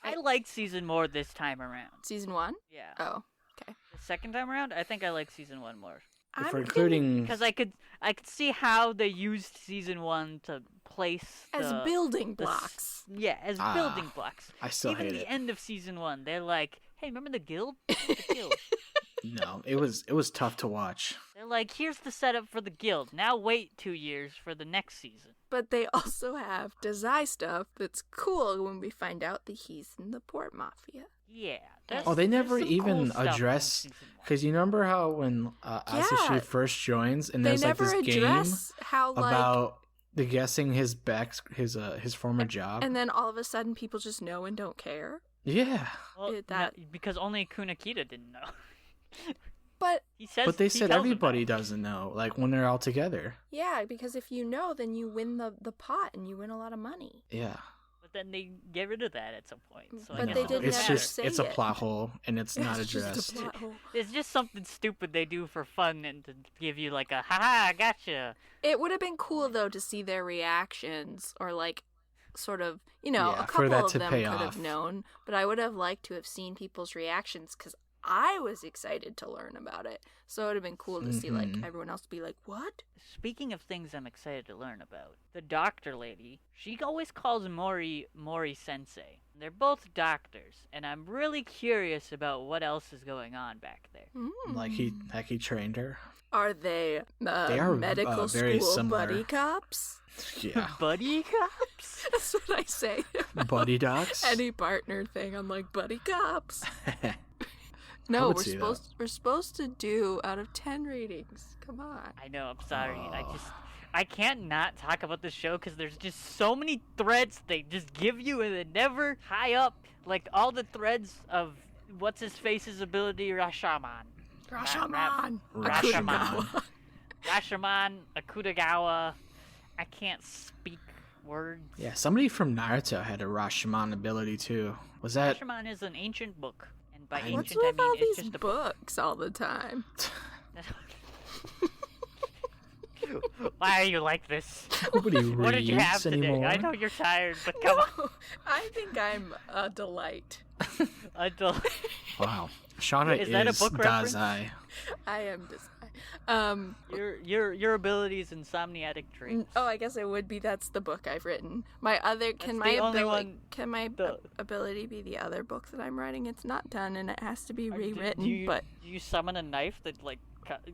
I liked season more this time around. Season 1? Yeah. Oh, okay. The second time around, I think I like season 1 more. if I'm we're gonna- including, Because I could see how they used season 1 to place as the- building the s- blocks. Yeah, as Ah, building blocks. I still Even hate the it. end of season 1, they're like, "Hey, remember the guild? The guild." No, it was tough to watch. They're like, "Here's the setup for the guild. Now wait 2 years for the next season." But they also have Dazai stuff that's cool when we find out that he's in the Port Mafia. Yeah. Oh, they there's never some even cool stuff in address season 1. because you remember how when Asushi Yeah. first joins and They there's like never this game address how, like, about the guessing his his former job. and then all of a sudden people just know and don't care. Yeah. Well, that- because only Kunakita didn't know. But He says. But they he said tells them everybody that. doesn't know, like when they're all together. yeah, because if you know, then you win the pot and you win a lot of money. Yeah. But then they get rid of that at some point. So I But guess they it did doesn't It's never matter. just say it's a it. plot hole and it's not It's just a addressed. plot hole. It's just something stupid they do for fun and to give you like a haha, gotcha. It would have been cool though to see their reactions, or like, sort of, Yeah, a for couple that of to them pay could off. have known. But I would have liked to have seen people's reactions because I was excited to learn about it. So it would have been cool to see like Mhm. everyone else be like, "What?" Speaking of things I'm excited to learn about, the doctor lady, she always calls Mori sensei. They're both doctors, and I'm really curious about what else is going on back there. Like he trained her. Are they, They are, medical very school similar. buddy cops? Yeah. Buddy cops? That's what I say. Buddy docs. Any partner thing, I'm like, buddy cops. I No, would we're see that. supposed to do out of 10 ratings. Come on. I know, I'm sorry. Oh. I can't not talk about this show because there's just so many threads they just give you and they never tie up. Like all the threads of what's his face's ability, Rashomon. Rashomon. Rashomon. Akutagawa. Rashomon, Akutagawa. I can't speak words. Yeah, somebody from Naruto had a Rashomon ability too. Was that? Rashomon is an ancient book, and by What's ancient What's I with mean all it's these just a book. books all the time? Why are you like this? Nobody reads What did you have today? anymore. I know you're tired, but come on. No, I think I'm a delight. Adult. Wow. Shauna Is that a book reference? Dazai. I am just. Your abilities insomniatic dreams. Oh, I guess it would be. That's the book I've written. My other That's the only one- ability be the other book that I'm writing? It's not done and it has to be Do rewritten. you, but do you summon a knife that like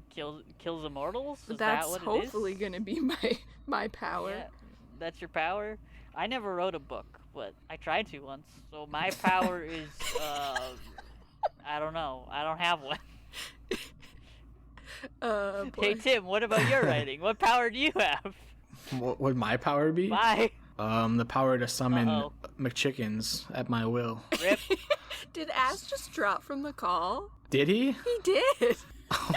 kills immortals? Is that's that what hopefully it is? gonna be my power. Yeah, that's your power. I never wrote a book, but I tried to once. So my power is I don't know. I don't have one. Boy. Hey Tim, what about your writing? What power do you have? What would my power be? Bye. The power to summon Uh-oh. McChickens at my will. Rip. Did Ash just drop from the call? Did he? He did.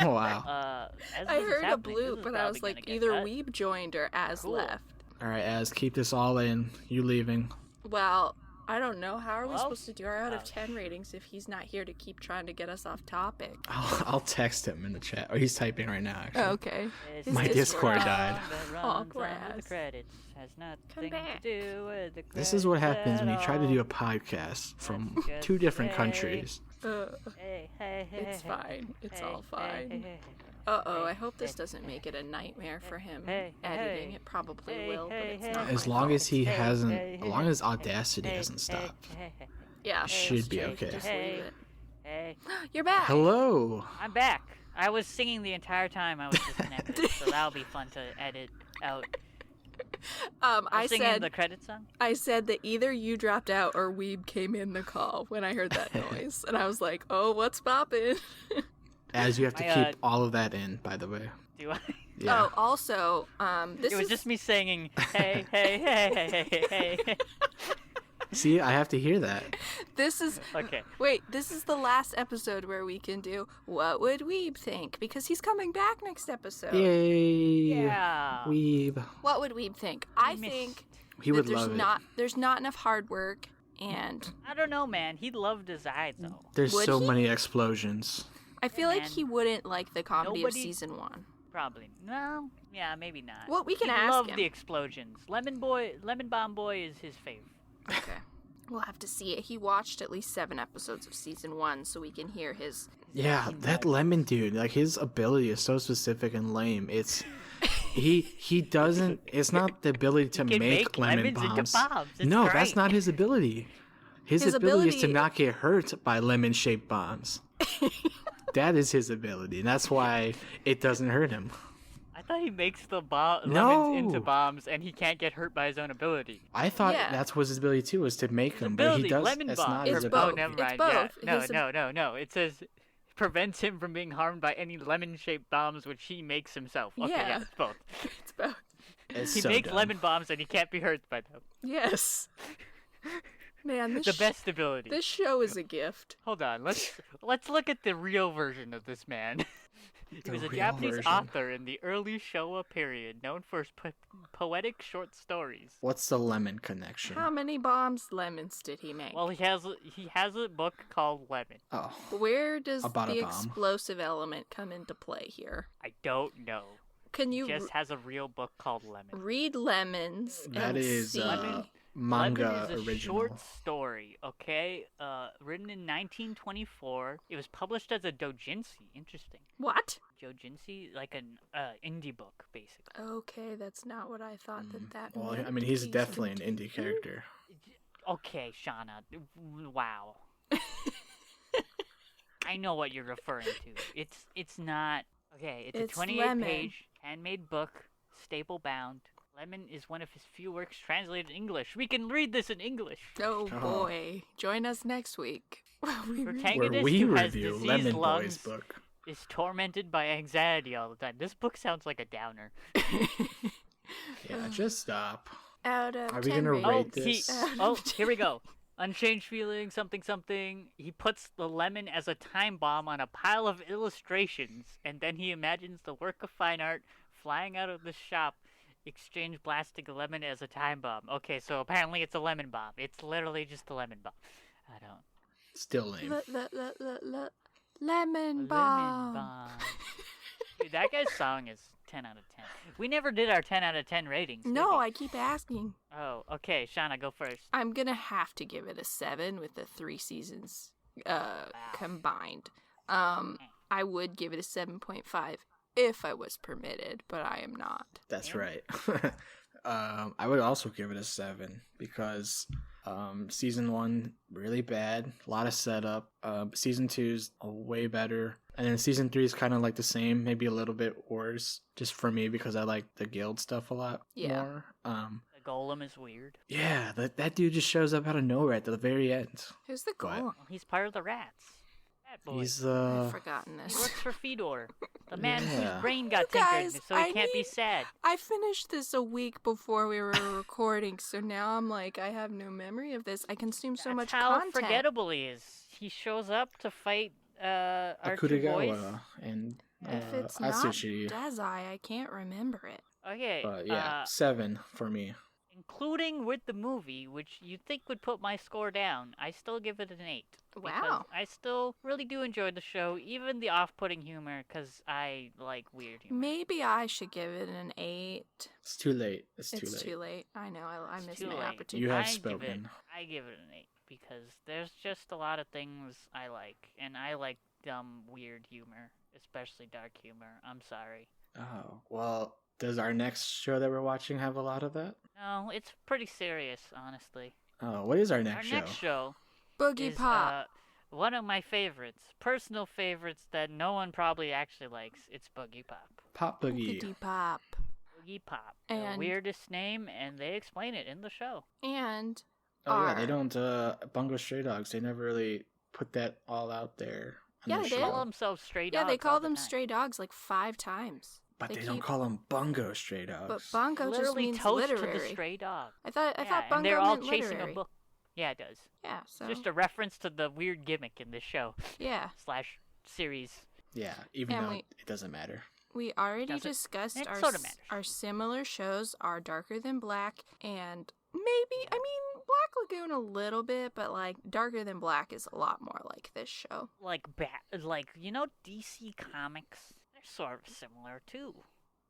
Oh wow. As I this is heard a happening, this bloop, is and I was probably like, gonna either get cut. Weeb joined or Az Cool. left. All right, Az, keep this all in. You leaving? Well, I don't know. How are we Well, supposed to do our out of ouch. 10 ratings if he's not here to keep trying to get us off topic? I'll text him in the chat. Or he's typing right now. Actually. Okay. This His My is Discord the died. song that Aw, runs poor under the ass. credits. Has nothing back. to do with the credits. This is what happens when you try to do a at all. podcast from Let's 2 just different say- countries. Hey, hey, hey, It's hey, fine. It's hey, all hey, fine. hey, hey, Uh-oh, hey, I hope this hey, doesn't make it a nightmare for him hey, editing. hey, It probably hey, will, but hey, it's hey, not As my long fault. as he hey, hasn't, hey, as long as hey, Audacity hey, hasn't hey, stopped, hey, hey, Yeah, should be just okay. Just Hey. leave it. hey. You're back. Hello. I'm back. I was singing the entire time I was disconnected, so that'll be fun to edit out. I Singing said the credit song. I said that either you dropped out or Weeb came in the call when I heard that noise, and I was like, "Oh, what's poppin'?" As you have to My, keep all of that in, by the way. Do I? Yeah. Oh, also, this It was is just me singing, hey, hey, hey, hey, hey, hey, hey. See, I have to hear that. this is Okay. wait, this is the last episode where we can do what would Weeb think because he's coming back next episode. Yay. Yeah. Weeb. What would Weeb think? I missed. think He that would there's love it. there's not enough hard work, and I don't know, man. He loved Dazai, though. There's Would so he? many explosions. I feel like man. he wouldn't like the comedy of Nobody- season 1. Probably. No. Yeah, maybe not. Well, we can he ask loved him. the explosions. Lemon Bomb Boy is his favorite. Okay. We'll have to see it. He watched at least 7 episodes of season 1, so we can hear his. Yeah, that lemon dude, like his ability is so specific and lame. It's he doesn't. It's not the ability to He can make lemon lemons into bombs. bombs. It's No, great. that's not his ability. His His ability is to ability- not get hurt by lemon-shaped bombs. That is his ability, and that's why it doesn't hurt him. I thought he makes the No. lemons into bombs, and he can't get hurt by his own ability. I thought Yeah. that's what his ability too was to make His them, but ability, he does. lemon That's bomb. not It's his both. Oh, ability. never It's mind. both. Yeah. His- No. It says prevents him from being harmed by any lemon-shaped bombs which he makes himself. Okay, Yeah. yeah, it's both. It's both. It's He so makes dumb. lemon bombs and he can't be hurt by them. Yes. Man, The best ability. This show is a gift. Hold on, let's look at the real version of this man. He The was a real Japanese version. author in the early Showa period, known for his poetic short stories. What's the lemon connection? How many bombs lemons did he make? Well, he has a book called Lemon. Oh, Where does About a the bomb. explosive element come into play here? I don't know. Can He you just has a real book called Lemon. read lemons that and is see? manga Lemon is a original. short story, okay? Written in 1924. It was published as a doujinshi. Interesting. What? Doujinshi, like an indie book, basically. Okay, that's not what I thought that Well, meant. I mean, he's definitely an indie character. Okay, Shauna. Wow. I know what you're referring to. It's not. Okay, it's It's a 28-page Lemon. handmade book, staple bound. Lemon is one of his few works translated in English. We can read this in English. Oh Oh. boy. Join us next week. Protagonist Where we who has review diseased Lemon lungs Boy's book. is tormented by anxiety all the time. This book sounds like a downer. Yeah, just stop. Out of Are we 10 gonna ratings. rate Oh, this? oh, here we go. Unchanged feeling, something, something. He puts the lemon as a time bomb on a pile of illustrations, and then he imagines the work of fine art flying out of the shop, exchange blasting a lemon as a time bomb. Okay, so apparently it's a lemon bomb. It's literally just a lemon bomb. I don't. Still lame. Lemon A bomb. lemon bomb. Dude, that guy's song is 10 out of 10. We never did our 10 out of 10 ratings. did No, we? I keep asking. Oh, okay. Shauna, go first. I'm gonna have to give it a 7 with the 3 seasons combined. I would give it a 7.5 if I was permitted, but I am not. That's Yeah. right. I would also give it a 7 because season 1 really bad, a lot of setup. Season 2's way better, and then season 3 is kind of like the same, maybe a little bit worse, just for me because I like the guild stuff a lot Yeah. more. The golem is weird. Yeah, that dude just shows up out of nowhere at the very end. Who's the Go ahead. golem? Well, he's part of the rats. Rat boy. He's I've forgotten He this. works for Fedor, the man Yeah. whose brain got You tinkered, guys, so he I can't be need- sad. I finished this a week before we were recording, so now I'm like, I have no memory of this. I consume so That's much how content. forgettable he is. He shows up to fight our two boys. Akudegawa and If it's not Atsushi. Dazai, I can't remember it. Okay, But yeah, 7 for me. including with the movie, which you'd think would put my score down, I still give it an 8. Because Wow. I still really do enjoy the show, even the off-putting humor, because I like weird humor. Maybe I should give it an 8. It's too late. It's It's too late. I know, I It's missed too my late. opportunity. You have I spoken. I give it an 8 because there's just a lot of things I like, and I like dumb, weird humor, especially dark humor. I'm sorry. Oh, well, does our next show that we're watching have a lot of that? No, it's pretty serious, honestly. Oh, what is our Our next show? next show Boogie is Pop. one of my favorites, personal favorites that no one probably actually likes. It's Boogie Pop. Pop Boogie. Boogity Pop. Boogie Pop. And- The weirdest name, and they explain it in the show. And Oh yeah, R. they don't. Bungo Stray Dogs. They never really put that all out there. On Yeah, the they They did. call show. themselves Stray yeah, Dogs. they call all the them time. stray dogs like 5 times. But they they don't keep- call them Bungo Stray Dogs. But bongo just Literally means toast literary. to the stray dog. I thought Yeah, bongo and they're all meant chasing literary. a book. Yeah, it does. Yeah, so Just a reference to the weird gimmick in this show yeah, / series. Yeah, even And though we- it doesn't matter. we already Doesn't- discussed it our sorta matters. our similar shows are Darker Than Black and maybe Black Lagoon a little bit, but like Darker Than Black is a lot more like this show. Like DC Comics. They're sort of similar too,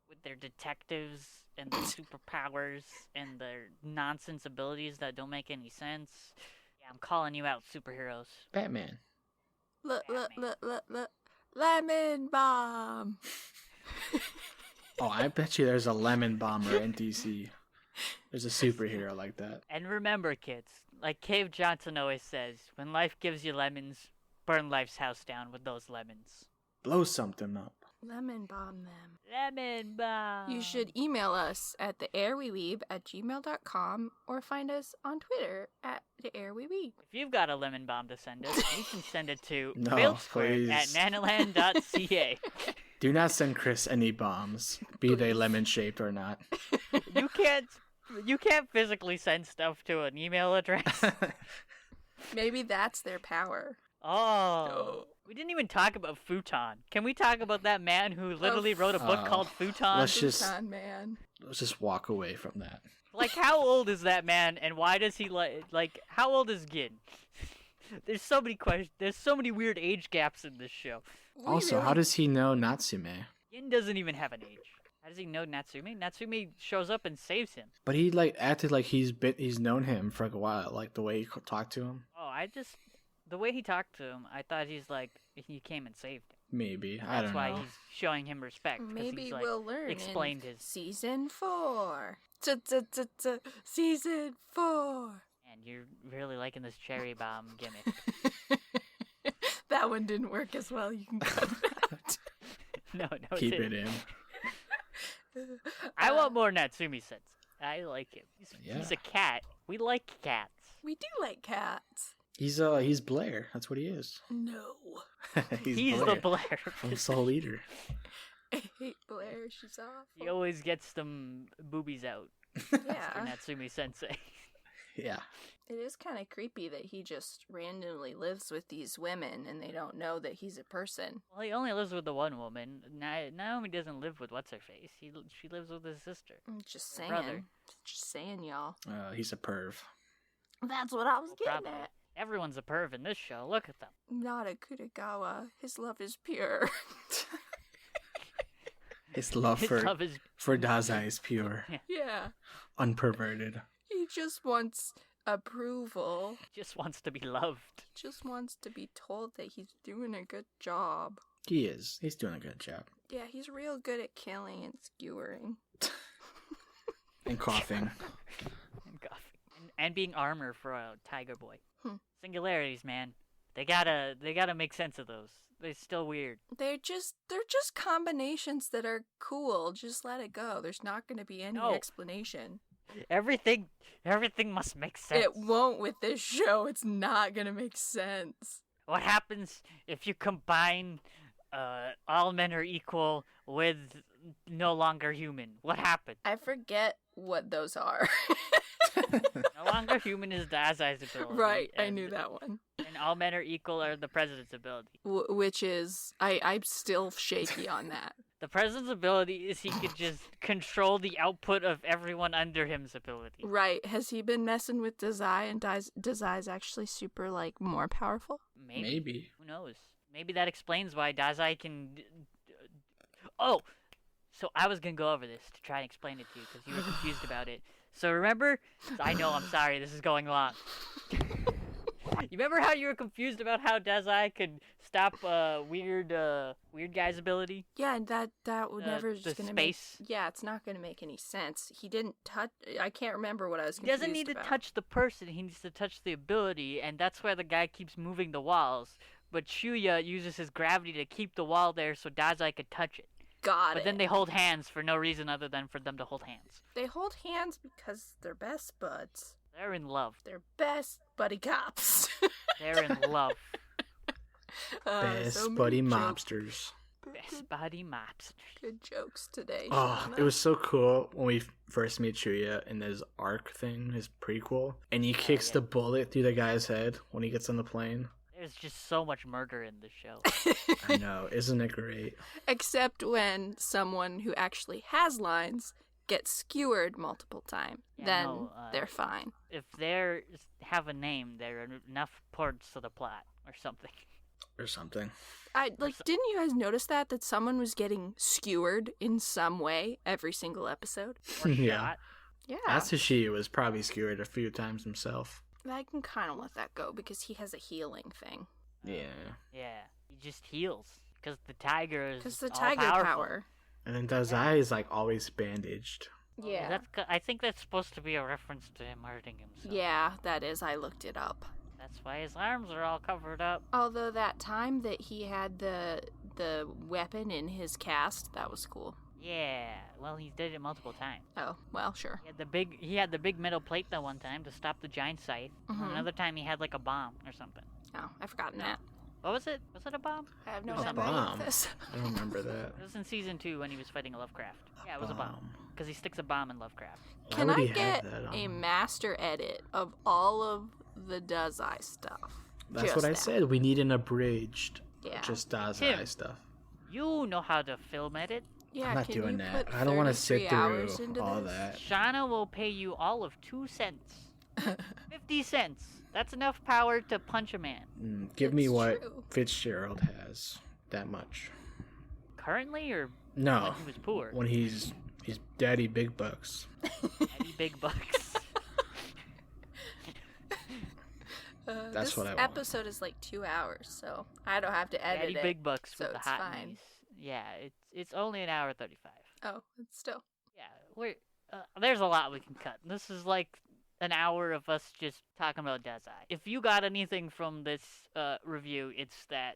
with their detectives and their superpowers and their nonsense abilities that don't make any sense. Yeah, I'm calling you out, superheroes. Batman. Look, Batman. Lemon Bomb. Oh, I bet you there's a Lemon Bomber in DC. There's a superhero like that. And remember, kids, like Cave Johnson always says, when life gives you lemons, burn life's house down with those lemons. Blow something up. Lemon Bomb them. Lemon bomb. You should email us at theairweweeb@gmail.com or find us on Twitter at theairweweeb. If you've got a lemon bomb to send us, you can send it to No, fieldSquared at please. nanoland.ca. Do not send Chris any bombs, be they lemon shaped or not. You can't You can't physically send stuff to an email address. Maybe that's their power. Oh. We didn't even talk about Futon. Can we talk about that man who literally wrote a book called Futon? Let's just Futon man. let's just walk away from that. Like, how old is that man, and why does he like? How old is Gin? There's so many questions. There's so many weird age gaps in this show. Also, how does he know Natsume? Gin doesn't even have an age. How does he know Natsume? Natsume shows up and saves him. But he like acted like he's known him for like a while, like the way he talked to him. Oh, the way he talked to him, I thought he came and saved him. Maybe I don't That's why know. he's showing him respect. 'Cause Maybe he's, we'll learn explained in his. season 4. Season 4. And you're really liking this cherry bomb gimmick. That one didn't work as well. You can cut it out. No, Keep it in. I want more Natsume sense. I like him. Yeah. He's a cat. We like cats. We do like cats. He's Blair. That's what he is. No. He's Blair the Blair. from Soul Eater. I hate Blair. She's awful. He always gets them boobies out for Yeah. Natsume Sensei. Yeah. It is kind of creepy that he just randomly lives with these women and they don't know that he's a person. Well, he only lives with the one woman. Naomi doesn't live with what's her face. She lives with his sister. I'm just Her saying. brother. Just saying, y'all. He's a perv. That's what I was getting Probably. at. Everyone's a perv in this show. Look at them. Not a Kutagawa. His love is pure. His love His for love is Dazai is pure, Yeah. unperverted. He just wants approval. just wants to be loved. Just wants to be told that he's doing a good job. He is. He's doing a good job. Yeah, he's real good at killing and skewering. And coughing. And coughing. And being armor for a tiger boy. Hmm. Singularities, man. They gotta make sense of those. They're still weird. They're just combinations that are cool. Just let it go. There's not going to be any No. explanation. Everything must make sense. It won't with this show. It's not going to make sense. What happens if you combine all men are equal with no longer human? What happens? I forget what those are. No longer human is Dazai's ability. Right, I and- knew that one. And all men are equal are the president's ability. Which is, I'm still shaky on that. The president's ability is he could just control the output of everyone under him's ability. Right. Has he been messing with Dazai and Dazai's actually super, like, more powerful? Maybe. Who knows? Maybe that explains why Dazai can... Oh! So I was gonna go over this to try and explain it to you because you were confused about it. So remember... I know, I'm sorry, this is going long. You remember how you were confused about how Dazai could stop weird guy's ability? Yeah, and that would never the just gonna space. make... Yeah, it's not gonna make any sense. He didn't touch... I can't remember what I was He confused doesn't need to about. touch the person, he needs to touch the ability, and that's why the guy keeps moving the walls. But Shuya uses his gravity to keep the wall there so Dazai could touch it. Got But it. then they hold hands for no reason other than for them to hold hands. They hold hands because they're best buds. They're in love. They're best buddy cops. They're in love. Best so many buddy jokes. mobsters. Best body mops. Good jokes today. Oh, Shauna. it was so cool when we first meet Chuya in his arc thing, his prequel, and he kicks yeah. the bullet through the guy's head when he gets on the plane. There's just so much murder in this show. I know, isn't it great? Except when someone who actually has lines gets skewered multiple times. Yeah, then no, they're fine. If they have a name, there are enough parts to the plot or something. Or something. Didn't you guys notice that someone was getting skewered in some way every single episode? Or Yeah. shot. Yeah. Atsushi was probably skewered a few times himself. I can kind of let that go because he has a healing thing. Yeah. Yeah, he just heals because the tiger is Because the all tiger powerful. power. And then Dazai is like always bandaged. Yeah. I think that's supposed to be a reference to him hurting himself. Yeah, that is. I looked it up. That's why his arms are all covered up. Although that time that he had the weapon in his cast, that was cool. Yeah, well, he did it multiple times. Oh, well, sure. He had the big metal plate that one time to stop the giant scythe. And Mhm. another time he had like a bomb or something. Oh, I've forgotten that. What was it? Was it a bomb? I have no It was a memory bomb. of this. I don't remember that. It was in season 2 when he was fighting a Lovecraft. Yeah, it was a bomb. Because he sticks a bomb in Lovecraft. Why Can would I he have get that on? a master edit of all of the Dazai stuff? That's Just what I that. said. We need an abridged, Yeah. just Dazai Tim. stuff. You know how to film edit. Yeah, I'm not can doing you that. put I don't want to 33 sit through hours into all this? that. Shauna will pay you all of 2 cents. 50 cents. That's enough power to punch a man. Give me It's what true. Fitzgerald has. That much. Currently, or No. when he was poor? When he's daddy big bucks. Daddy big bucks. That's this what I want. episode is like 2 hours, so I don't have to edit Daddy it. big bucks so with the it's hot fine. knees. Yeah, it's only an hour 35. Oh, it's still. Yeah, there's a lot we can cut. This is like an hour of us just talking about Dazai. If you got anything from this review, it's that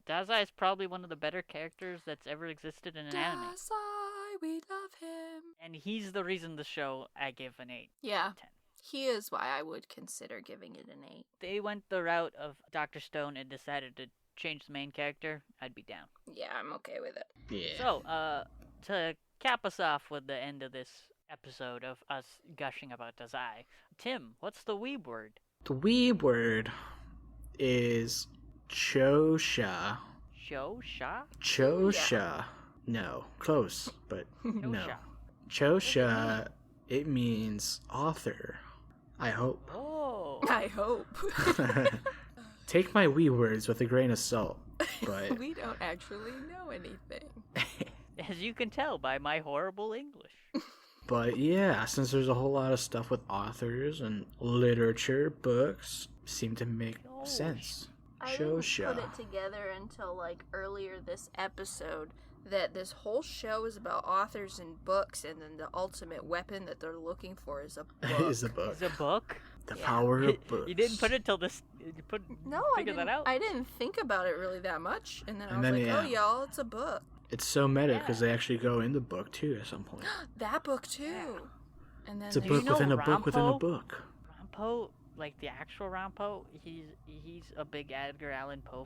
Dazai is probably one of the better characters that's ever existed in an anime. Dazai, we love him. And he's the reason the show I give an 8 Yeah, out of 10. he is why I would consider giving it an 8. They went the route of Dr. Stone and decided to change the main character, I'd be down. Yeah, I'm okay with it. Yeah. So, to cap us off with the end of this episode of us gushing about Dazai, Tim, what's the weeb word? The weeb word is Chosha. Shosha? Chosha. No. Close, but no. Chosha, it means author. I hope. Oh. I hope. Take my wee words with a grain of salt, but We don't actually know anything. As you can tell by my horrible English. but yeah, since there's a whole lot of stuff with authors and literature, books seem to make Oh, sense. I didn't Chosha. put it together until like earlier this episode that this whole show is about authors and books, and then the ultimate weapon that they're looking for is a book. is a book. It's a book? The Yeah. power of books. You didn't put it till this. You No, figure that out? I didn't think about it really that much, and then I And was then, like, yeah. "Oh, y'all, it's a book." It's so meta Yeah. because they actually go in the book too at some point. That book too. Yeah. And then It's a Do there's- you book know within a book within a Rampo? book. Rampo, like the actual Rampo, he's a big Edgar Allan Poe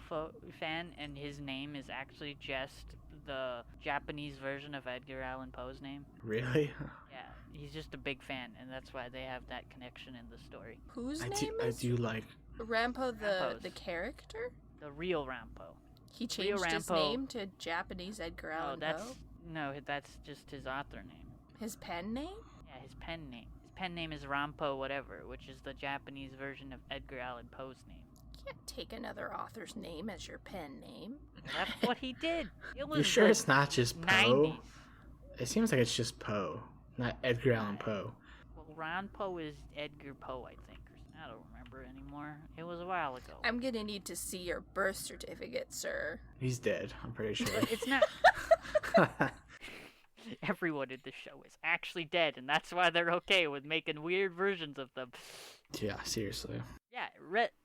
fan, and his name is actually just the Japanese version of Edgar Allan Poe's name. Really? Yeah, he's just a big fan, and that's why they have that connection in the story. whose I name do is like. Rampo Rampo's. the character? The real Rampo. He changed his Rampo. name to Japanese Edgar Oh, Allan that's Poe. that's just his author name. His pen name? Yeah, his pen name. His pen name is Rampo whatever, which is the Japanese version of Edgar Allan Poe's name. You can't take another author's name as your pen name. That's what he did. It was You sure the it's not just Poe? 90s. It seems like it's just Poe, not Edgar Allan Poe. Well, Ron Poe is Edgar Poe, I think. I don't remember anymore. It was a while ago. I'm gonna need to see your birth certificate, sir. He's dead, I'm pretty sure. It's not. Everyone in this show is actually dead, and that's why they're okay with making weird versions of them. yeah, seriously. Yeah,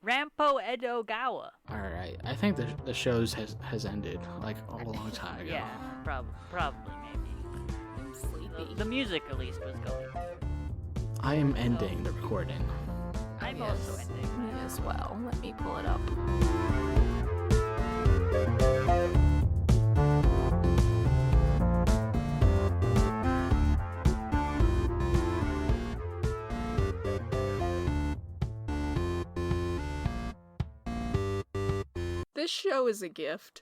Rampo Edogawa. Alright, I think the show's has ended, like, a long time ago. Yeah, probably, maybe. I'm sleepy. The music, at least, was going. I am ending the recording. I'm Yes, also ending. me as well. Let me pull it up. This show is a gift.